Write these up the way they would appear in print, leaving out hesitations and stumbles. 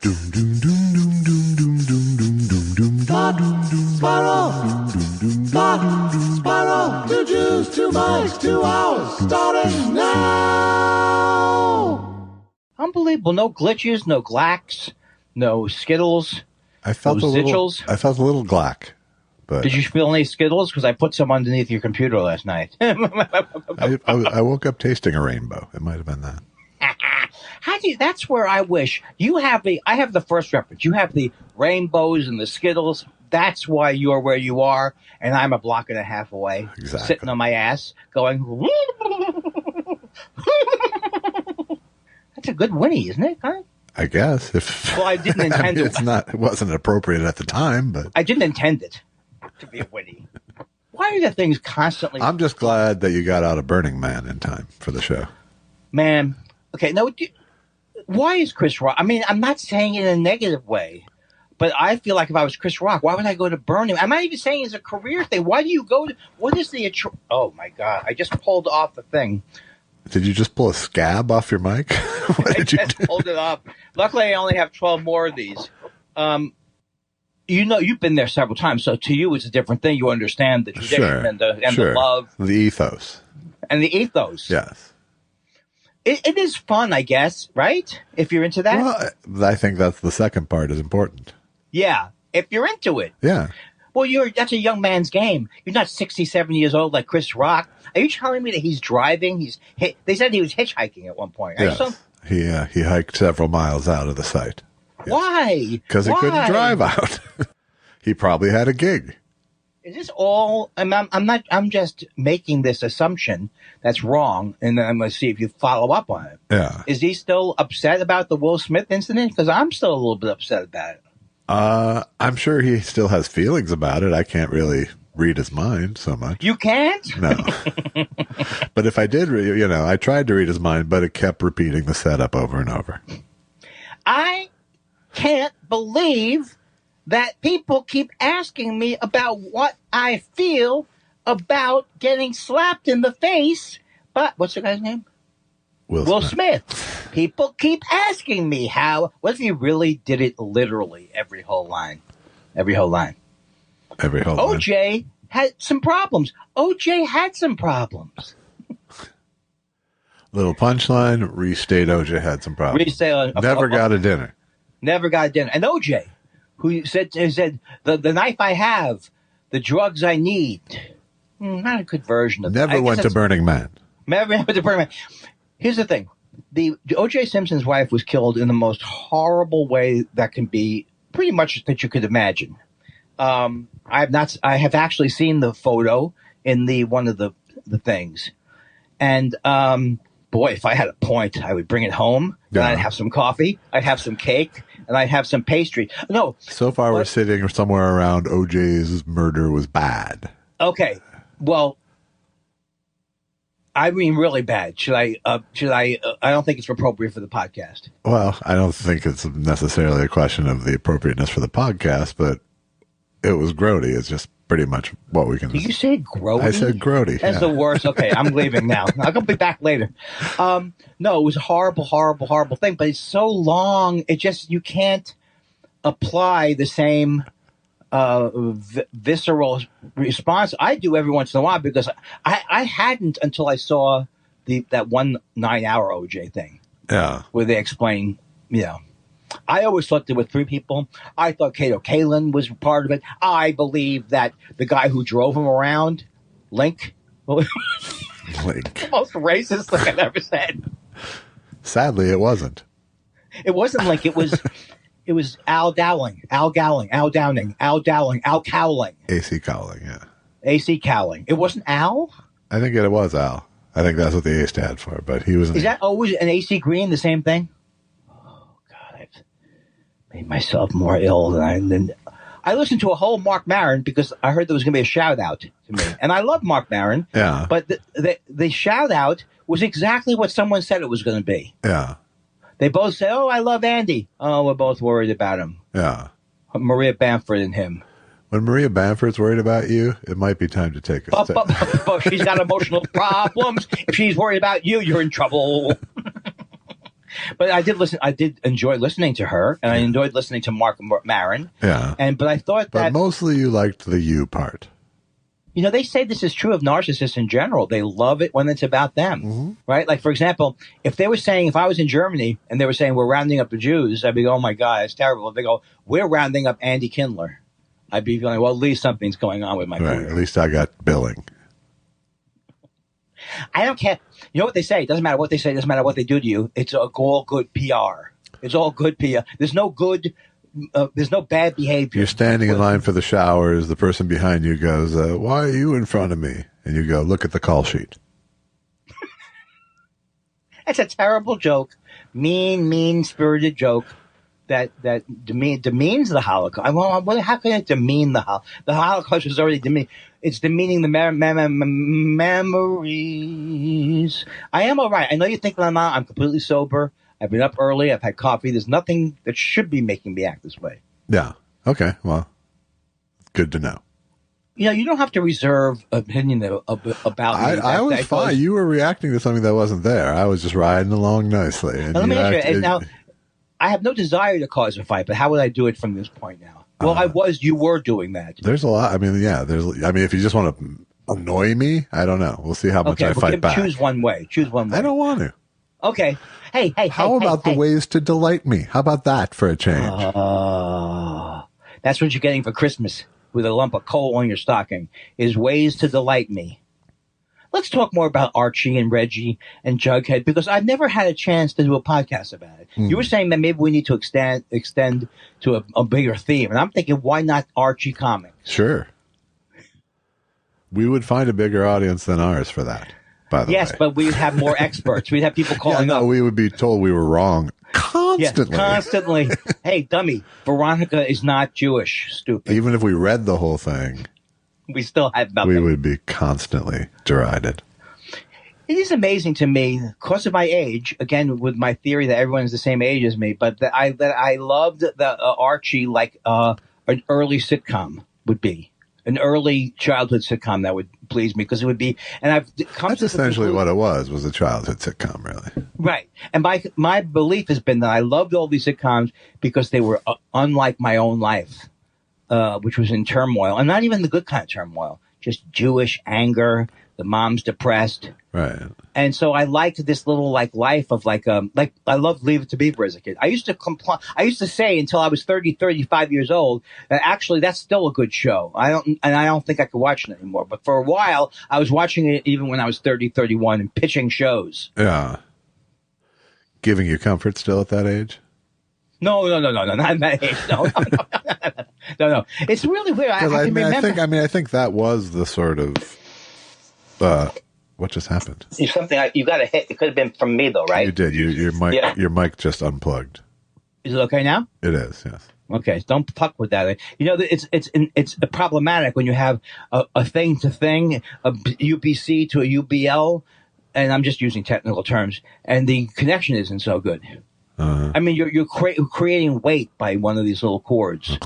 Spiral, 2 Jews, 2 mics, 2 hours, starting now. Unbelievable. No glitches, no glacks, no Skittles, I felt no a little. Zitchels. I felt a little glack. But Did you feel any Skittles? Because I put some underneath your computer last night. I woke up tasting a rainbow. It might have been that. That's where I wish you have I have the first reference. You have the rainbows and the Skittles. That's why you're where you are, and I'm a block and a half away, sitting on my ass, going. That's a good Winnie, isn't it? Huh? I guess Well, I didn't intend it. It wasn't appropriate at the time, but I didn't intend it to be a Winnie. Why are the things constantly? I'm just glad that you got out of Burning Man in time for the show. Man, okay, no. Why is Chris Rock? I mean, I'm not saying it in a negative way, but I feel like if I was Chris Rock, why would I go to Burning Man? I'm not even saying it's a career thing. Why do you go to? What is the? Oh my God! I just pulled off the thing. Did you just pull a scab off your mic? What did you do? Pulled it off. Luckily, I only have 12 more of these. You've been there several times, so to you, it's a different thing. You understand the tradition and the love, the ethos, and the ethos. Yes, it is fun, I guess, right? If you're into that. Well, I think that's the second part is important. Yeah, if you're into it. Yeah. Well, that's a young man's game. You're not 67 years old like Chris Rock. Are you telling me that he's driving? They said he was hitchhiking at one point. Yes. He hiked several miles out of the site. Yes. Why? Because he couldn't drive out. He probably had a gig. Is this all? I'm just making this assumption that's wrong, and then I'm going to see if you follow up on it. Yeah. Is he still upset about the Will Smith incident? Because I'm still a little bit upset about it. I'm sure he still has feelings about it. I can't really read his mind so much. You can't? No. But if I did, I tried to read his mind, but it kept repeating the setup over and over. I can't believe that people keep asking me about what I feel about getting slapped in the face. But what's the guy's name? Will Smith. People keep asking me what if he really did it literally every whole line? OJ had some problems. Little punchline, restate OJ had some problems. Never got a dinner. And OJ, who said the knife I have, the drugs I need. Not a good version of Never went to Burning Man. Never went to Burning Man. Here's the thing. The O.J. Simpson's wife was killed in the most horrible way that can be pretty much that you could imagine. I have actually seen the photo in one of the things. And, boy, if I had a point, I would bring it home. Then I'd have some coffee. I'd have some cake. And I'd have some pastry. No. So far, we're sitting somewhere around O.J.'s murder was bad. Okay. Well, I mean, really bad. Should I, I don't think it's appropriate for the podcast. Well, I don't think it's necessarily a question of the appropriateness for the podcast, but it was grody. It's just pretty much what we can. Did you say grody? I said grody. That's the worst. Okay, I'm leaving now. I'll be back later. No, it was a horrible, horrible, horrible thing, but it's so long. You can't apply the same visceral response I do every once in a while, because I hadn't until I saw that 9-hour OJ thing. Yeah. Where they explain, I always thought there were 3 people. I thought Kato Kalin was part of it. I believe that the guy who drove him around, Link. The most racist thing I've ever said. Sadly, it wasn't. It wasn't Link. It was Al Dowling. Al Cowling. AC Cowling, yeah. AC Cowling. It wasn't Al? I think it was Al. I think that's what the A stood for, but he was. Is that always an AC Green the same thing? Oh, God, I've made myself more ill than I listened to a whole Mark Maron because I heard there was going to be a shout out to me. And I love Mark Maron. Yeah. But the shout out was exactly what someone said it was going to be. Yeah. They both said, "Oh, I love Andy." Oh, we're both worried about him. Yeah. Maria Bamford and him. When Maria Bamford's worried about you, it might be time to take a step. But she's got emotional problems. If she's worried about you, you're in trouble. But I did listen. I did enjoy listening to her, and I enjoyed listening to Mark Maron. Yeah. But I thought But that mostly you liked the you part. you know, they say this is true of narcissists in general. They love it when it's about them, right? Like, for example, if I was in Germany and they were saying we're rounding up the Jews, I'd be going, oh my God, it's terrible. If they go, we're rounding up Andy Kindler, I'd be feeling, well, at least something's going on with my career. At least I got billing. I don't care. You know what they say? It doesn't matter what they say. It doesn't matter what they do to you. It's all good PR. It's all good PR. There's no bad behavior. You're standing in line for the showers. The person behind you goes, why are you in front of me? And you go, look at the call sheet. That's a terrible joke. Mean-spirited joke that demeans the Holocaust. How can it demean the Holocaust? The Holocaust was already demeaned. It's demeaning the memories. I am all right. I know you think I'm not. I'm completely sober. I've been up early. I've had coffee. There's nothing that should be making me act this way. Yeah. Okay. Well, good to know. You know, you don't have to reserve opinion about me. I was fine. You were reacting to something that wasn't there. I was just riding along nicely. And now, let me ask you. Now, I have no desire to cause a fight, but how would I do it from this point now? Well, you were doing that. There's a lot. I mean, yeah. If you just want to annoy me, I don't know. We'll see how much I fight back. Choose one way. I don't want to. Okay. Hey. How about the ways to delight me? How about that for a change? That's what you're getting for Christmas with a lump of coal on your stocking, is ways to delight me. Let's talk more about Archie and Reggie and Jughead, because I've never had a chance to do a podcast about it. You were saying that maybe we need to extend to a bigger theme. And I'm thinking, why not Archie comics? Sure. We would find a bigger audience than ours for that, by the way. Yes, but we'd have more experts. We'd have people calling up. We would be told we were wrong constantly. Yes, constantly. Hey, dummy, Veronica is not Jewish, stupid. Even if we read the whole thing, we still have nothing. We would be constantly derided. It is amazing to me, because of my age, again, with my theory that everyone's the same age as me, but that I loved the Archie like an early sitcom would be. An early childhood sitcom that would please me, because it would be, and I've come That's to essentially what it was a childhood sitcom, really. Right. And my belief has been that I loved all these sitcoms because they were unlike my own life, which was in turmoil, and not even the good kind of turmoil, just Jewish anger, the mom's depressed. Right. And so I liked this little life of like I loved Leave It to Beaver as a kid. I used to say until I was 35 years old that actually that's still a good show. I don't think I could watch it anymore. But for a while I was watching it even when I was 31 and pitching shows. Yeah. Giving you comfort still at that age? No, not at that age. No. It's really weird. I can remember. I think that was the sort of what just happened? Something you got a hit. It could have been from me, though, right? You did. Your mic just unplugged. Is it okay now? It is. Yes. Okay. Don't fuck with that. You know, it's problematic when you have a thing to thing, a UPC to a UBL, and I'm just using technical terms, and the connection isn't so good. I mean, you're creating weight by one of these little cords.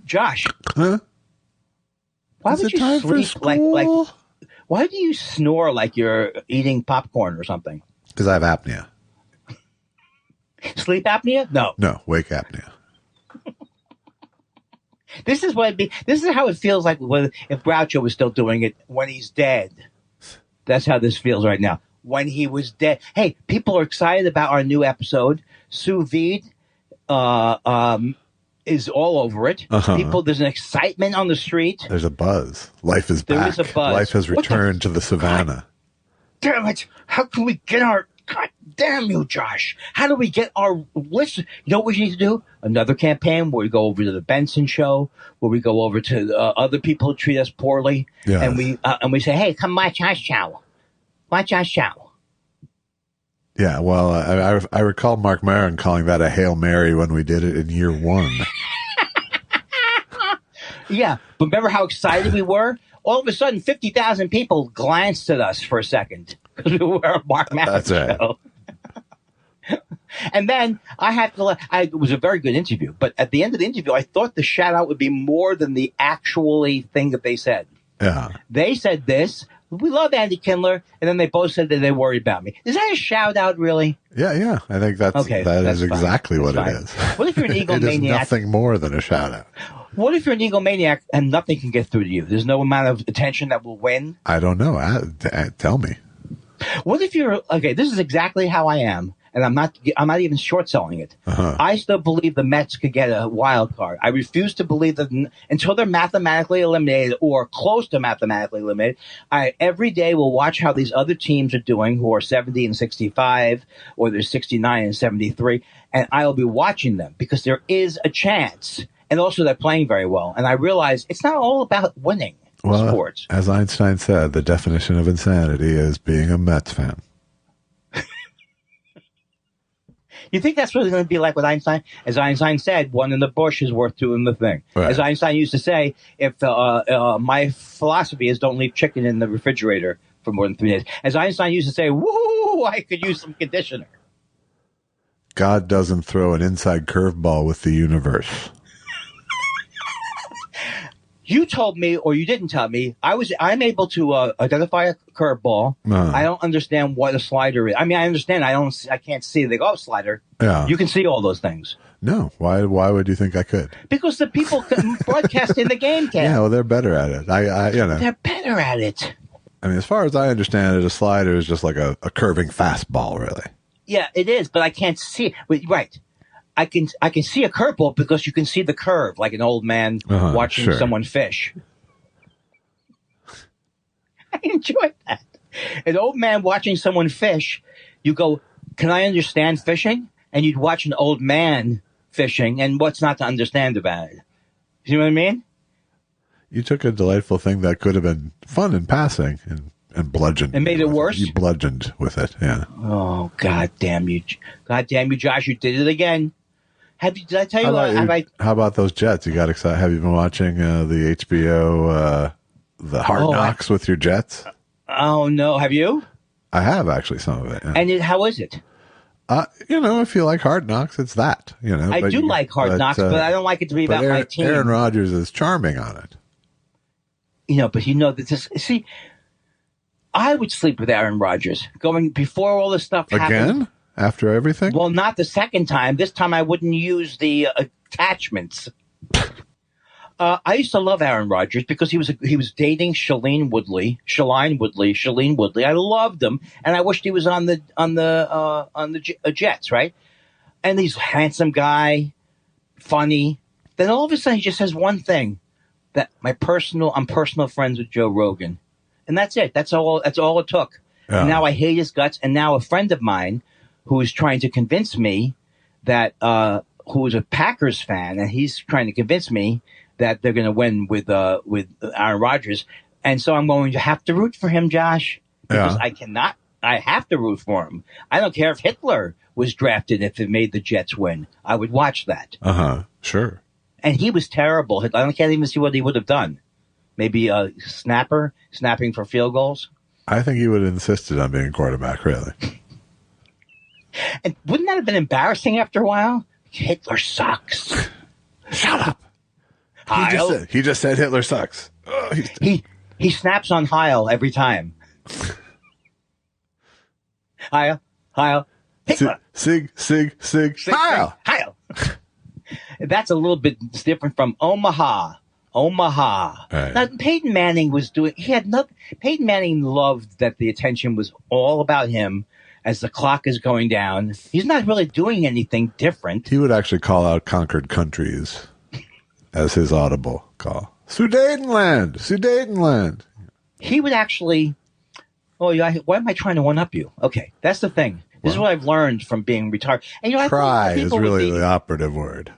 Josh. Huh? Why would you sleep like? Why do you snore like you're eating popcorn or something? Because I have apnea. Sleep apnea? No, wake apnea. This is how it feels like if Groucho was still doing it when he's dead. That's how this feels right now. When he was dead. Hey, people are excited about our new episode. Sous vide. Is all over it. People, there's an excitement on the street. There's a buzz. Life is back. There is a buzz. Life has returned to the savannah. God, damn it! How can we get our? God damn you, Josh! How do we get our list? You know what we need to do? Another campaign where we go over to the Benson show, where we go over to other people who treat us poorly, and we say, "Hey, come watch our show. Watch our show." Yeah, well, I recall Mark Maron calling that a Hail Mary when we did it in year 1. Yeah, but remember how excited we were? All of a sudden, 50,000 people glanced at us for a second because we were a Mark Maron show. And then it was a very good interview, but at the end of the interview, I thought the shout out would be more than the actually thing that they said. Yeah. They said this. we love Andy Kindler, and then they both said that they worried about me. Is that a shout out, really? Yeah. I think that is exactly what it is. What if you're an egomaniac? It is nothing more than a shout out. What if you're an egomaniac and nothing can get through to you? There's no amount of attention that will win? I don't know. Tell me. What if you're okay? This is exactly how I am, and I'm not even short selling it. I still believe the Mets could get a wild card. I refuse to believe that until they're mathematically eliminated or close to mathematically eliminated. I every day will watch how these other teams are doing, who are 70 and 65, or they're 69 and 73, and I will be watching them because there is a chance, and also they're playing very well. And I realize it's not all about winning. Well, sports. As Einstein said, the definition of insanity is being a Mets fan. You think that's what it's going to be like with Einstein? As Einstein said, one in the bush is worth two in the thing. Right. As Einstein used to say, if my philosophy is don't leave chicken in the refrigerator for more than 3 days. As Einstein used to say, woo, I could use some conditioner. God doesn't throw an inside curveball with the universe. You told me, or you didn't tell me, I'm able to identify a curveball. I don't understand what a slider is. I mean, I understand. I can't see the golf slider. Yeah. You can see all those things. No. Why would you think I could? Because the people broadcasting the game can. Yeah, well, they're better at it. They're better at it. I mean, as far as I understand it, a slider is just like a curving fastball, really. Yeah, it is, but I can't see it. Right. I can see a curveball because you can see the curve, like an old man watching someone fish. I enjoy that. An old man watching someone fish, you go, can I understand fishing? And you'd watch an old man fishing, and what's not to understand about it? You know what I mean? You took a delightful thing that could have been fun in passing and bludgeoned. And made it worse? You bludgeoned with it, yeah. Oh, God damn you, Josh, you did it again. Did I tell you? How about those Jets? You got excited? Have you been watching the HBO, the Hard Knocks with your Jets? Oh no, have you? I have actually some of it. Yeah. And how is it? If you like Hard Knocks, it's that. I do like Hard Knocks, but I don't like it to be about my team. Aaron Rodgers is charming on it. See, I would sleep with Aaron Rodgers going before all this stuff happened. Again? After everything? Well, not the second time. This time I wouldn't use the attachments. I used to love Aaron Rodgers because he was dating Shailene Woodley. I loved him, and I wished he was on the Jets, right? And he's a handsome guy, funny. Then all of a sudden he just says one thing, that I'm personal friends with Joe Rogan, and that's it. That's all it took. Yeah. And now I hate his guts. And now a friend of mine who is trying to convince me that who is a Packers fan, and he's trying to convince me that they're going to win with Aaron Rodgers, and so I'm going to have to root for him, Josh, because I cannot. I have to root for him. I don't care if Hitler was drafted. If it made the Jets win, I would watch that. Sure. And he was terrible. I can't even see what he would have done. Maybe a snapping for field goals. I think he would have insisted on being quarterback, really. And wouldn't that have been embarrassing after a while? Hitler sucks. Shut up. He just said Hitler sucks. He snaps on Heil every time. Heil. Hitler. Sig. Heil. That's a little bit different from Omaha. Right. Now, Peyton Manning was doing. Peyton Manning loved that the attention was all about him as the clock is going down. He's not really doing anything different. He would actually call out conquered countries as his audible call. Sudetenland. He would actually. Oh, why am I trying to one up you? Okay, that's the thing. This is what I've learned from being retired. And try is really the operative word.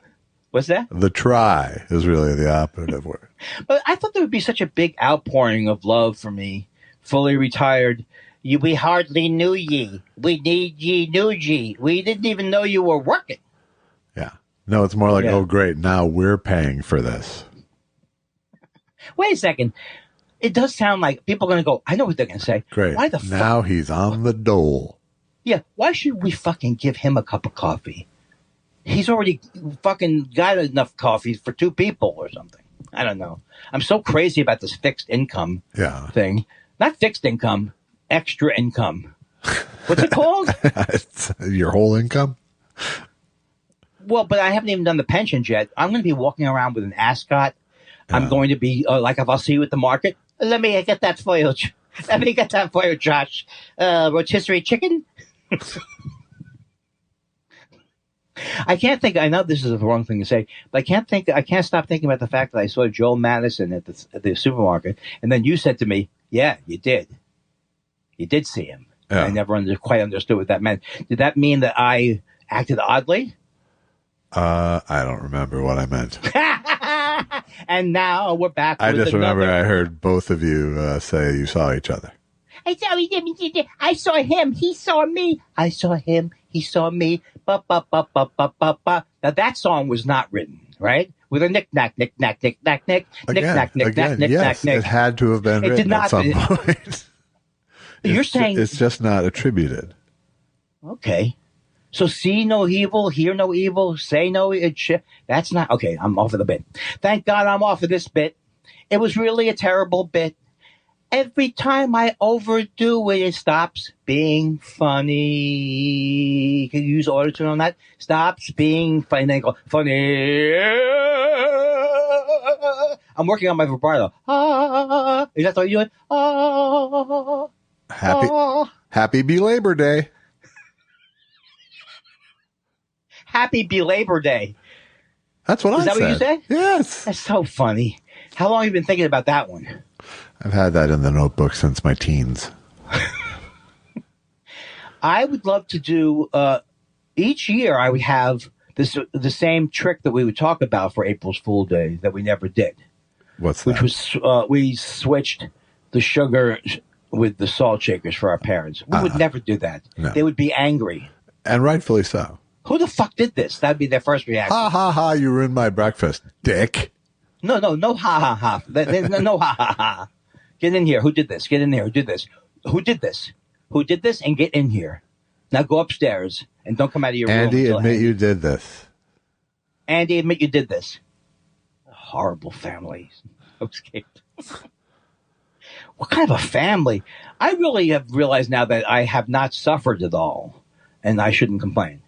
What's that? The try is really the operative word. But I thought there would be such a big outpouring of love for me, fully retired. We hardly knew ye. We need ye, knew ye. We didn't even know you were working. Yeah. No, it's more like, oh, great, now we're paying for this. Wait a second. It does sound like people are going to go, I know what they're going to say. Great. Why the fuck? Now he's on the dole. Yeah. Why should we fucking give him a cup of coffee? He's already fucking got enough coffee for two people or something. I don't know. I'm so crazy about this fixed income thing. Not fixed income, extra income. What's it called? It's your whole income? Well, but I haven't even done the pensions yet. I'm going to be walking around with an ascot. I'm going to be like, if I'll see you at the market, let me get that for you. Let me get that for you, Josh. Rotisserie chicken. I can't think. I know this is the wrong thing to say, but I can't stop thinking about the fact that I saw Joe Madison at the supermarket, and then you said to me, "Yeah, you did. You did see him." Yeah. I never quite understood what that meant. Did that mean that I acted oddly? I don't remember what I meant. And now we're back. I with just remember another. I heard both of you say you saw each other. I saw him. I saw him. He saw me. I saw him. He saw me. Ba, ba, ba, ba, ba, ba, ba. Now that song was not written, right? With a knick-knack, knick-knack, knick-knack, knick, knick-knack, knick-knack, knick-knack, Yes, knick. it had to have been It did written at not- some point. You're saying it's just not attributed. okay. So see no evil, hear no evil, say no. That's not okay. I'm off of the bit. Thank God I'm off of this bit. It was really a terrible bit. Every time I overdo it, it stops being funny. Can you use autotune on that? Stops being funny. Then go funny. I'm working on my vibrato. Is that what you're doing? Happy Belabor Day. Happy Belabor Day. That's what I said. Is that what you said? Yes. That's so funny. How long have you been thinking about that one? I've had that in the notebook since my teens. I would love to do, each year I would have the same trick that we would talk about for April's Fool Day that we never did. What's that? Which was, we switched the sugar with the salt shakers for our parents. We would never do that. No. They would be angry. And rightfully so. Who the fuck did this? That'd be their first reaction. Ha ha ha, you ruined my breakfast, dick. No ha ha ha. No ha ha ha. Get in here. Who did this? Get in here. Who did this? Who did this? Who did this? And get in here. Now go upstairs and don't come out of your room. Andy, admit you did this. Andy, admit you did this. Horrible family. Escaped. What kind of a family? I really have realized now that I have not suffered at all, and I shouldn't complain.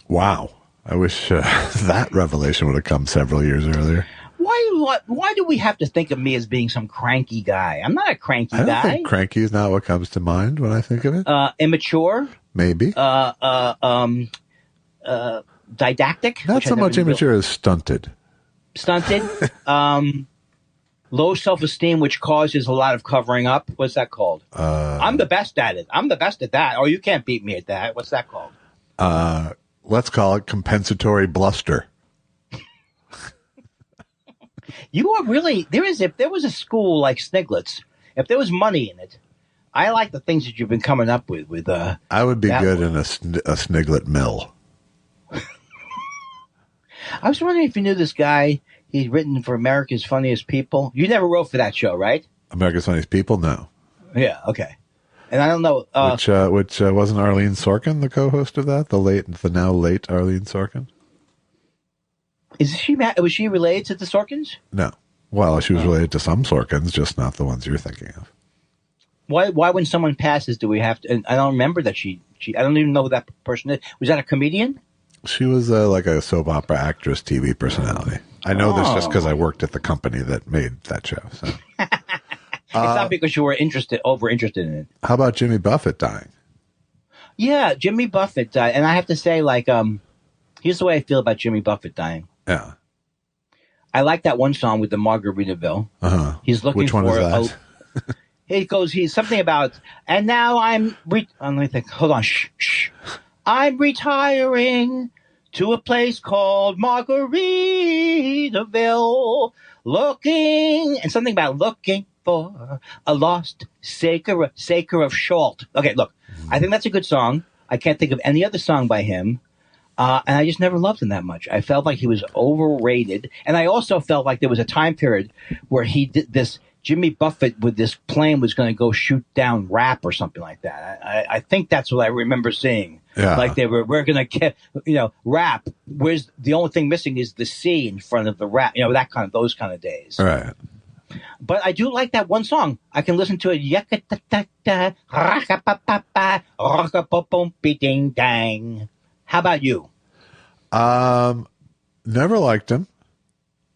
Wow. I wish that revelation would have come several years earlier. Why do we have to think of me as being some cranky guy? I'm not a cranky I don't guy. think cranky is not what comes to mind when I think of it. Immature. Maybe. Didactic. Not so much immature as stunted. Stunted. Low self-esteem, which causes a lot of covering up. What's that called? I'm the best at it. I'm the best at that. Oh, you can't beat me at that. What's that called? Let's call it compensatory bluster. You are really if there was a school like Sniglets, if there was money in it, I like the things that you've been coming up with. I would be good in a sniglet mill. I was wondering if you knew this guy. He's written for America's Funniest People. You never wrote for that show, right? America's Funniest People? No. Yeah. Okay. And I don't know. Which wasn't Arlene Sorkin the co-host of that? The now late Arlene Sorkin? Was she related to the Sorkins? No. Well, she was related to some Sorkins, just not the ones you're thinking of. Why when someone passes do we have to? And I don't remember that she. I don't even know who that person is. Was that a comedian? She was like a soap opera actress, TV personality. I know this just because I worked at the company that made that show. So. It's not because you were over interested in it. How about Jimmy Buffett dying? Yeah, Jimmy Buffett died, and I have to say, here's the way I feel about Jimmy Buffett dying. Yeah. I like that one song with the Margaritaville. Uh-huh. He's looking Which one for is that? He's something about, and now let me think. Hold on. Shh. I'm retiring to a place called Margaritaville, and something about looking for a lost saker of Shalt. Okay, look, I think that's a good song. I can't think of any other song by him. And I just never loved him that much. I felt like he was overrated. And I also felt like there was a time period where he did this. Jimmy Buffett with this plane was going to go shoot down rap or something like that. I think that's what I remember seeing. Yeah. Like we're going to get, rap. Where's the only thing missing is the C in front of the rap, those kind of days. Right. But I do like that one song. I can listen to it. Yakatata, rakapapapa, rakapopom, dang. How about you? Never liked him,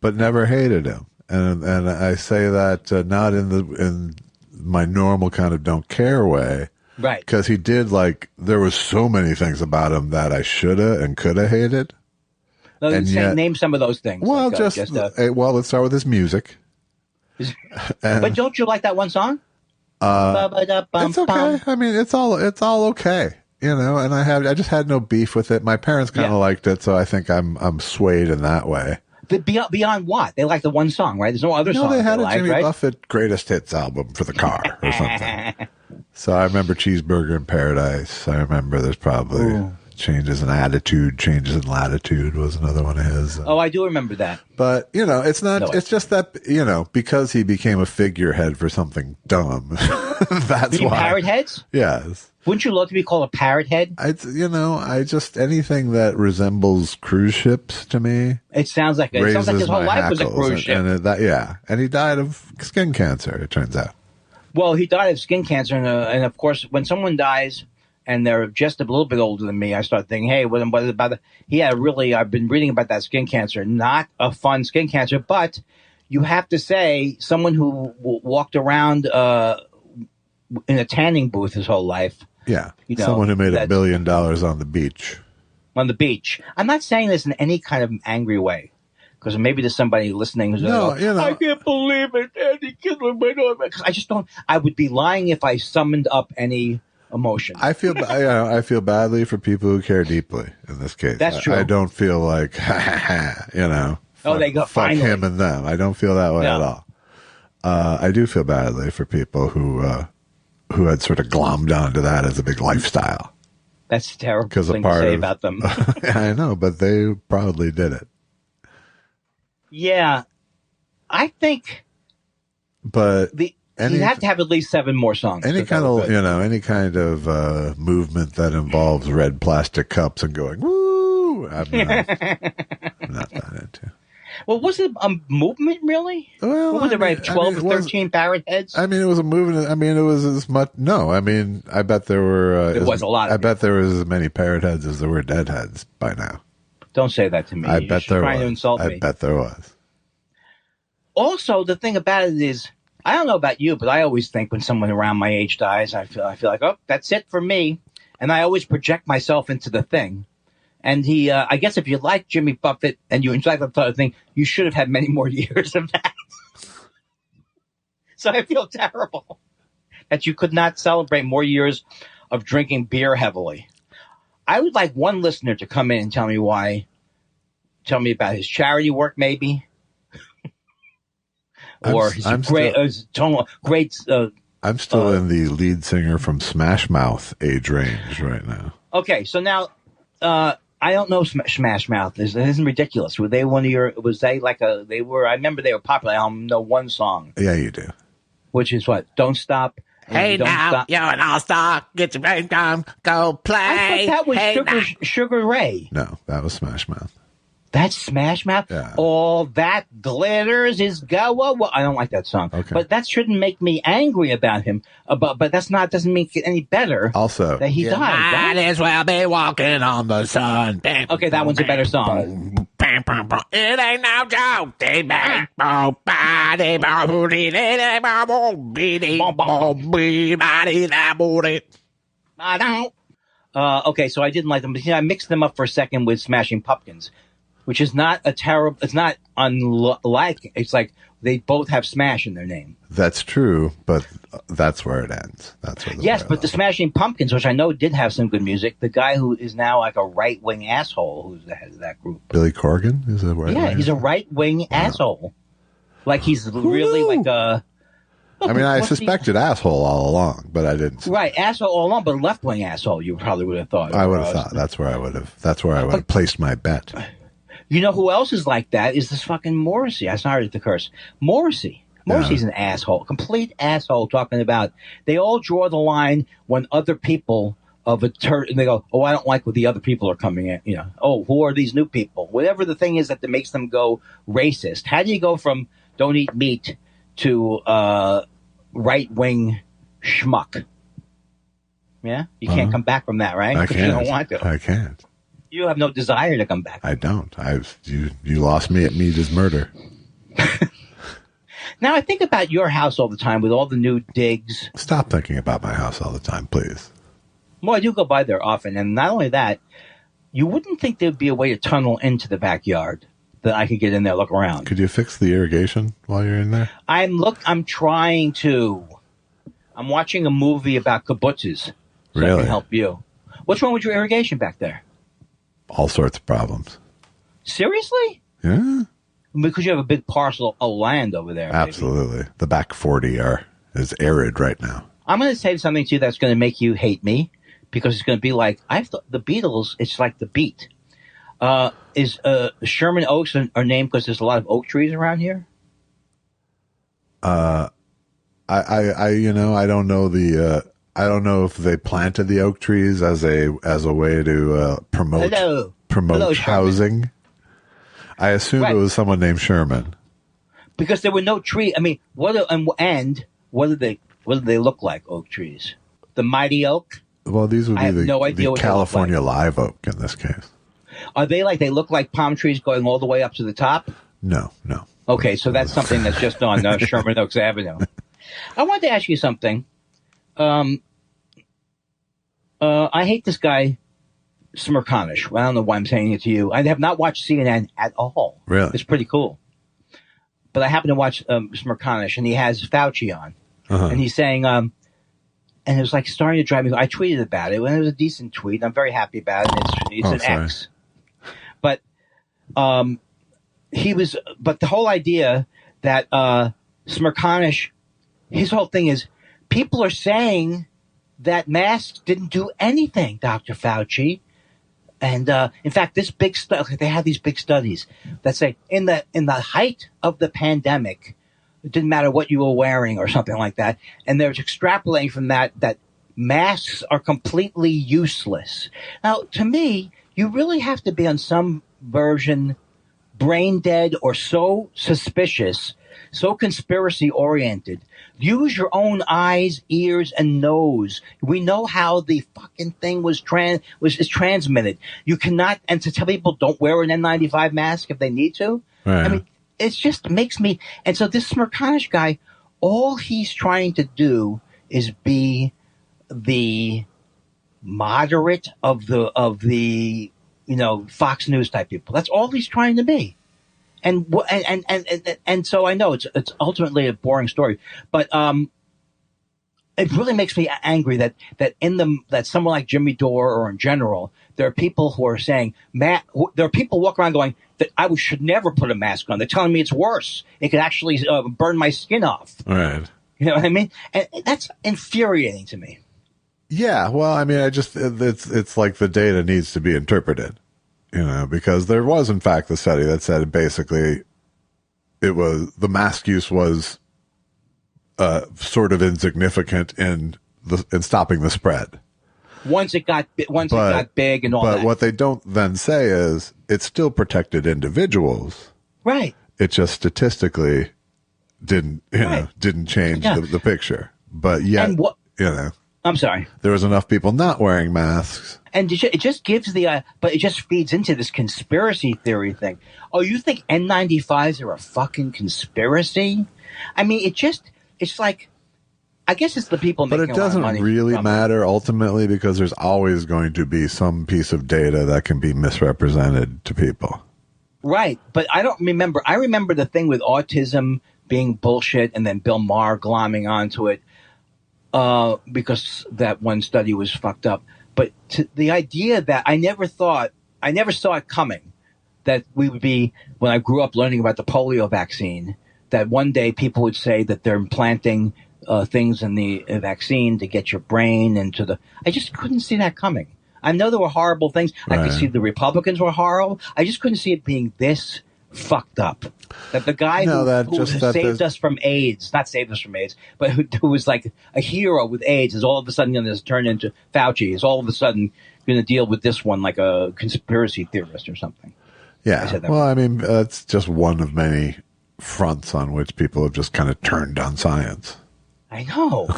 but never hated him. And I say that not in my normal kind of don't care way. Right. Because he did, like, there was so many things about him that I shoulda and coulda hated. And yet, name some of those things. Well, let's start with his music. But don't you like that one song? It's okay. I mean, it's all okay, you know. And I just had no beef with it. My parents kind of liked it, so I think I'm swayed in that way. Beyond what? They like the one song, right? There's no other song. No, they had a Jimmy right? Buffett greatest hits album for the car or something. So I remember Cheeseburger in Paradise. I remember there's probably Changes in Attitude, Changes in Latitude was another one of his. Oh, I do remember that. But, you know, it's not, it's just that, you know, because he became a figurehead for something dumb. That's why. Parrot heads? Yes. Wouldn't you love to be called a parrot head? Anything that resembles cruise ships to me. It sounds like his whole life was a cruise ship. And he died of skin cancer, it turns out. Well, he died of skin cancer, and of course, when someone dies and they're just a little bit older than me, I start thinking, hey, what about the? He had I've been reading about that skin cancer. Not a fun skin cancer, but you have to say, someone who walked around in a tanning booth his whole life. Yeah, you know, someone who made $1 billion on the beach. On the beach. I'm not saying this in any kind of angry way. Because maybe there's somebody listening who's like, I can't believe it. Eddie Kindler went on. Because I just don't. I would be lying if I summoned up any emotion. I feel badly for people who care deeply in this case. That's true. I don't feel like, you know, fuck him and them. I don't feel that way at all. I do feel badly for people who had sort of glommed onto that as a big lifestyle. That's a terrible thing to say about them. I know, but they proudly did it. Yeah, I think. But you'd have to have at least 7 more songs. Any kind of movement that involves red plastic cups and going woo, I'm not that into. Well, was it a movement really? Well, what was it, right? 12 or 13 parrot heads? I mean, it was a movement. I mean, it was as much. No, I mean, I bet there were. There was a lot. I bet there was as many parrot heads as there were dead heads by now. Don't say that to me. I bet there was. Trying to insult me. I bet there was. Also, the thing about it is, I don't know about you, but I always think when someone around my age dies, I feel like, oh, that's it for me. And I always project myself into the thing. And I guess if you like Jimmy Buffett and you enjoy that sort of thing, you should have had many more years of that. So I feel terrible that you could not celebrate more years of drinking beer heavily. I would like one listener to come in and tell me about his charity work, maybe. Or his great. I'm still in the lead singer from Smash Mouth age range right now. Okay, so now I don't know Smash Mouth. This isn't ridiculous. Were they one of your? Was they like a? They were. I remember they were popular. I don't know one song. Yeah, you do. Which is what? Don't Stop. Hey now, you're an all-star. Get your brain down. Go play. I thought that was Sugar Ray. No, that was Smash Mouth. That's Smash Mouth? Yeah. All that glitters is go. I don't like that song. Okay. But that shouldn't make me angry about him. But doesn't make it any better. Also, that he died. Might as well be walking on the sun. Okay, that one's a better song. It ain't no joke. I don't. Okay, so I didn't like them. But I mixed them up for a second with Smashing Pumpkins, which is not a terrible. It's not unlike. It's like they both have Smash in their name. That's true, but that's where it ends. That's where. Yes, but the Smashing Pumpkins, which I know did have some good music. The guy who is now like a right-wing asshole, who's the head of that group. Billy Corgan is a right. Yeah, he's a right-wing asshole. Like he's really like a. I mean, I suspected asshole all along, but I didn't. Right, asshole all along, but left-wing asshole. You probably would have thought. I would have thought that's where I would have placed my bet. You know who else is like that? Is this fucking Morrissey? I started to curse. Morrissey's an asshole, complete asshole. Talking about they all draw the line when other people of a and they go, oh, I don't like what the other people are coming in. You know, oh, who are these new people? Whatever the thing is that makes them go racist. How do you go from don't eat meat to right-wing schmuck. Yeah? You can't come back from that, right? I Because can't. you don't want to. I can't. You have no desire to come back. I don't. You lost me at meat is murder. Now, I think about your house all the time with all the new digs. Stop thinking about my house all the time, please. Well, I do go by there often. And not only that, you wouldn't think there'd be a way to tunnel into the backyard that I could get in there, look around. Could you fix the irrigation while you're in there? I'm trying to. I'm watching a movie about kibbutzes. So I can help you. What's wrong with your irrigation back there? All sorts of problems. Seriously? Yeah. Because you have a big parcel of land over there. Absolutely. Maybe. The back 40 is arid right now. I'm going to say something to you that's going to make you hate me, because it's going to be like, the Beatles, it's like the beat. Is Sherman Oaks are named because there's a lot of oak trees around here? I don't know I don't know if they planted the oak trees as a way to promote housing. I assumed it was someone named Sherman. Because there were no trees. I mean, what do they look like, oak trees? The mighty oak? Well, these would be the California live oak in this case. Are they look like palm trees going all the way up to the top? No. Okay, so that's something that's just on Sherman Oaks Avenue. I wanted to ask you something. I hate this guy, Smirkanish. Well, I don't know why I'm saying it to you. I have not watched CNN at all. Really? It's pretty cool. But I happen to watch Smirkanish, and he has Fauci on. Uh-huh. And he's saying, and it was like starting to drive me. I tweeted about it, and it was a decent tweet. I'm very happy about it. It's an sorry. X. But but the whole idea that Smirkanish, his whole thing is, people are saying that masks didn't do anything, Dr. Fauci. And in fact, this big study, they have these big studies that say in the height of the pandemic, it didn't matter what you were wearing or something like that. And they're extrapolating from that masks are completely useless. Now, to me, you really have to be on some version brain dead or so suspicious, so conspiracy oriented. Use your own eyes, ears, and nose. We know how the fucking thing is transmitted. You cannot, and to tell people don't wear an N95 mask if they need to. Right. I mean, it just makes me. And so this Smirkanish guy, all he's trying to do is be the moderate of the Fox News type people. That's all he's trying to be. And so I know it's ultimately a boring story, but it really makes me angry that someone like Jimmy Dore or in general, there are people who are saying there are people walking around going that I should never put a mask on. They're telling me it's worse. It could actually burn my skin off. Right. You know what I mean? And that's infuriating to me. Yeah. Well, I mean, it's like the data needs to be interpreted. Because there was, in fact, the study that said basically the mask use was sort of insignificant in stopping the spread. Once it got big and all that. But what they don't then say is it still protected individuals. Right. It just statistically didn't change the picture. But yet, I'm sorry. There was enough people not wearing masks. And it just gives but it just feeds into this conspiracy theory thing. Oh, you think N95s are a fucking conspiracy? I mean, it's like, I guess it's the people making a lot of money. But it doesn't really matter ultimately, because there's always going to be some piece of data that can be misrepresented to people. Right. But I remember the thing with autism being bullshit and then Bill Maher glomming onto it because that one study was fucked up. But the idea that I never saw it coming, that we would be, when I grew up learning about the polio vaccine, that one day people would say that they're implanting things in the vaccine to get your brain into I just couldn't see that coming. I know there were horrible things. Right. I could see the Republicans were horrible. I just couldn't see it being this fucked up. That the guy who saved us from AIDS, not saved us from AIDS, but who was like a hero with AIDS, is all of a sudden going to turn into Fauci, is all of a sudden going to deal with this one like a conspiracy theorist or something. Yeah. Well, I mean, that's just one of many fronts on which people have just kind of turned on science. I know.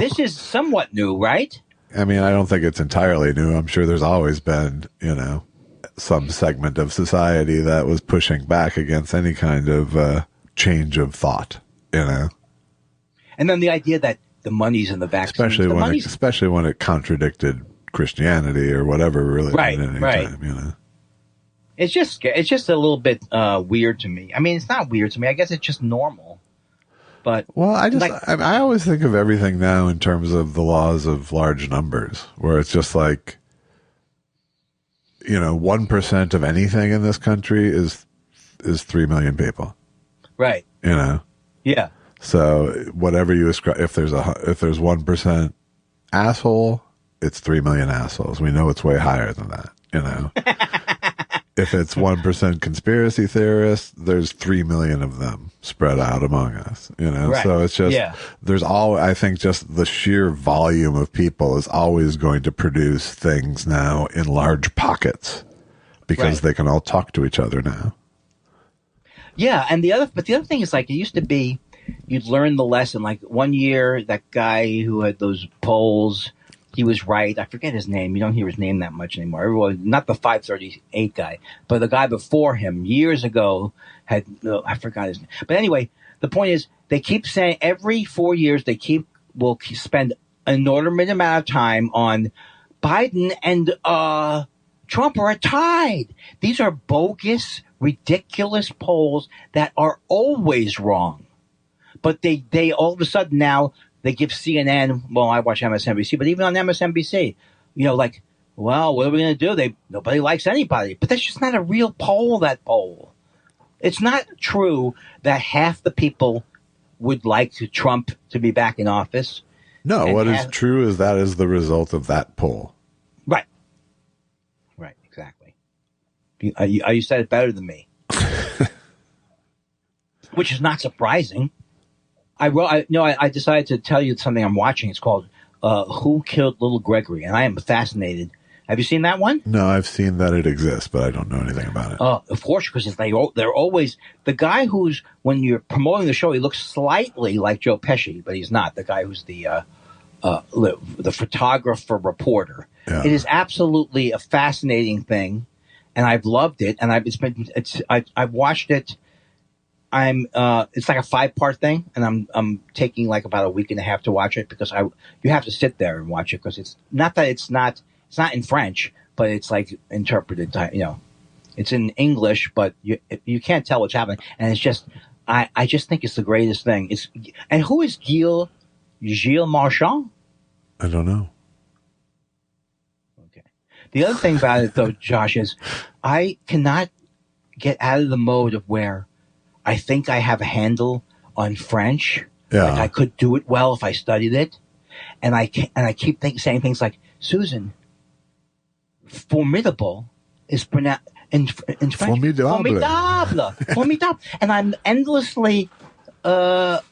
This is somewhat new, right? I mean, I don't think it's entirely new. I'm sure there's always been, some segment of society that was pushing back against any kind of change of thought, And then the idea that the money's in the vaccine. Especially when it contradicted Christianity or whatever religion at any time, It's just a little bit weird to me. I mean, it's not weird to me. I guess it's just normal. But I always think of everything now in terms of the laws of large numbers, where it's just like, 1% of anything in this country is 3 million people. Right. Yeah. So whatever you ascribe, if there's 1% asshole, it's 3 million assholes. We know it's way higher than that, If it's 1% conspiracy theorists, there's 3 million of them spread out among us, Right. So it's just, I think just the sheer volume of people is always going to produce things now in large pockets because they can all talk to each other now. Yeah. And the other thing is, like, it used to be, you'd learn the lesson. Like, one year, that guy who had those polls, he was right. I forget his name. You don't hear his name that much anymore. Everyone, not the 538 guy, but the guy before him years ago I forgot his name. But anyway, the point is, they keep saying every 4 years will spend an inordinate amount of time on Biden and Trump are tied. These are bogus, ridiculous polls that are always wrong. But they all of a sudden now, they give CNN, well, I watch MSNBC, but even on MSNBC, like, well, what are we going to do? Nobody likes anybody. But that's just not a real poll, that poll. It's not true that half the people would like Trump to be back in office. No, what is true is that is the result of that poll. Right. Right, exactly. You said it better than me. Which is not surprising. I decided to tell you something I'm watching. It's called Who Killed Little Gregory? And I am fascinated. Have you seen that one? No, I've seen that it exists, but I don't know anything about it. Oh, of course, because they're always the guy who's, when you're promoting the show, he looks slightly like Joe Pesci, but he's not. The guy who's the photographer reporter. Yeah. It is absolutely a fascinating thing, and I've loved it. And I've watched it. It's like a 5-part thing, and I'm taking like about a week and a half to watch it because you have to sit there and watch it because it's not in French, but it's like interpreted, it's in English, but you can't tell what's happening. And it's just, I just think it's the greatest thing. And who is Gilles Marchand? I don't know. Okay. The other thing about it though, Josh, is I cannot get out of the mode of where I think I have a handle on French. Yeah. Like I could do it well if I studied it. And I keep saying things like, Susan, formidable is pronounced in French. Formidable. Formidable. And I'm endlessly, like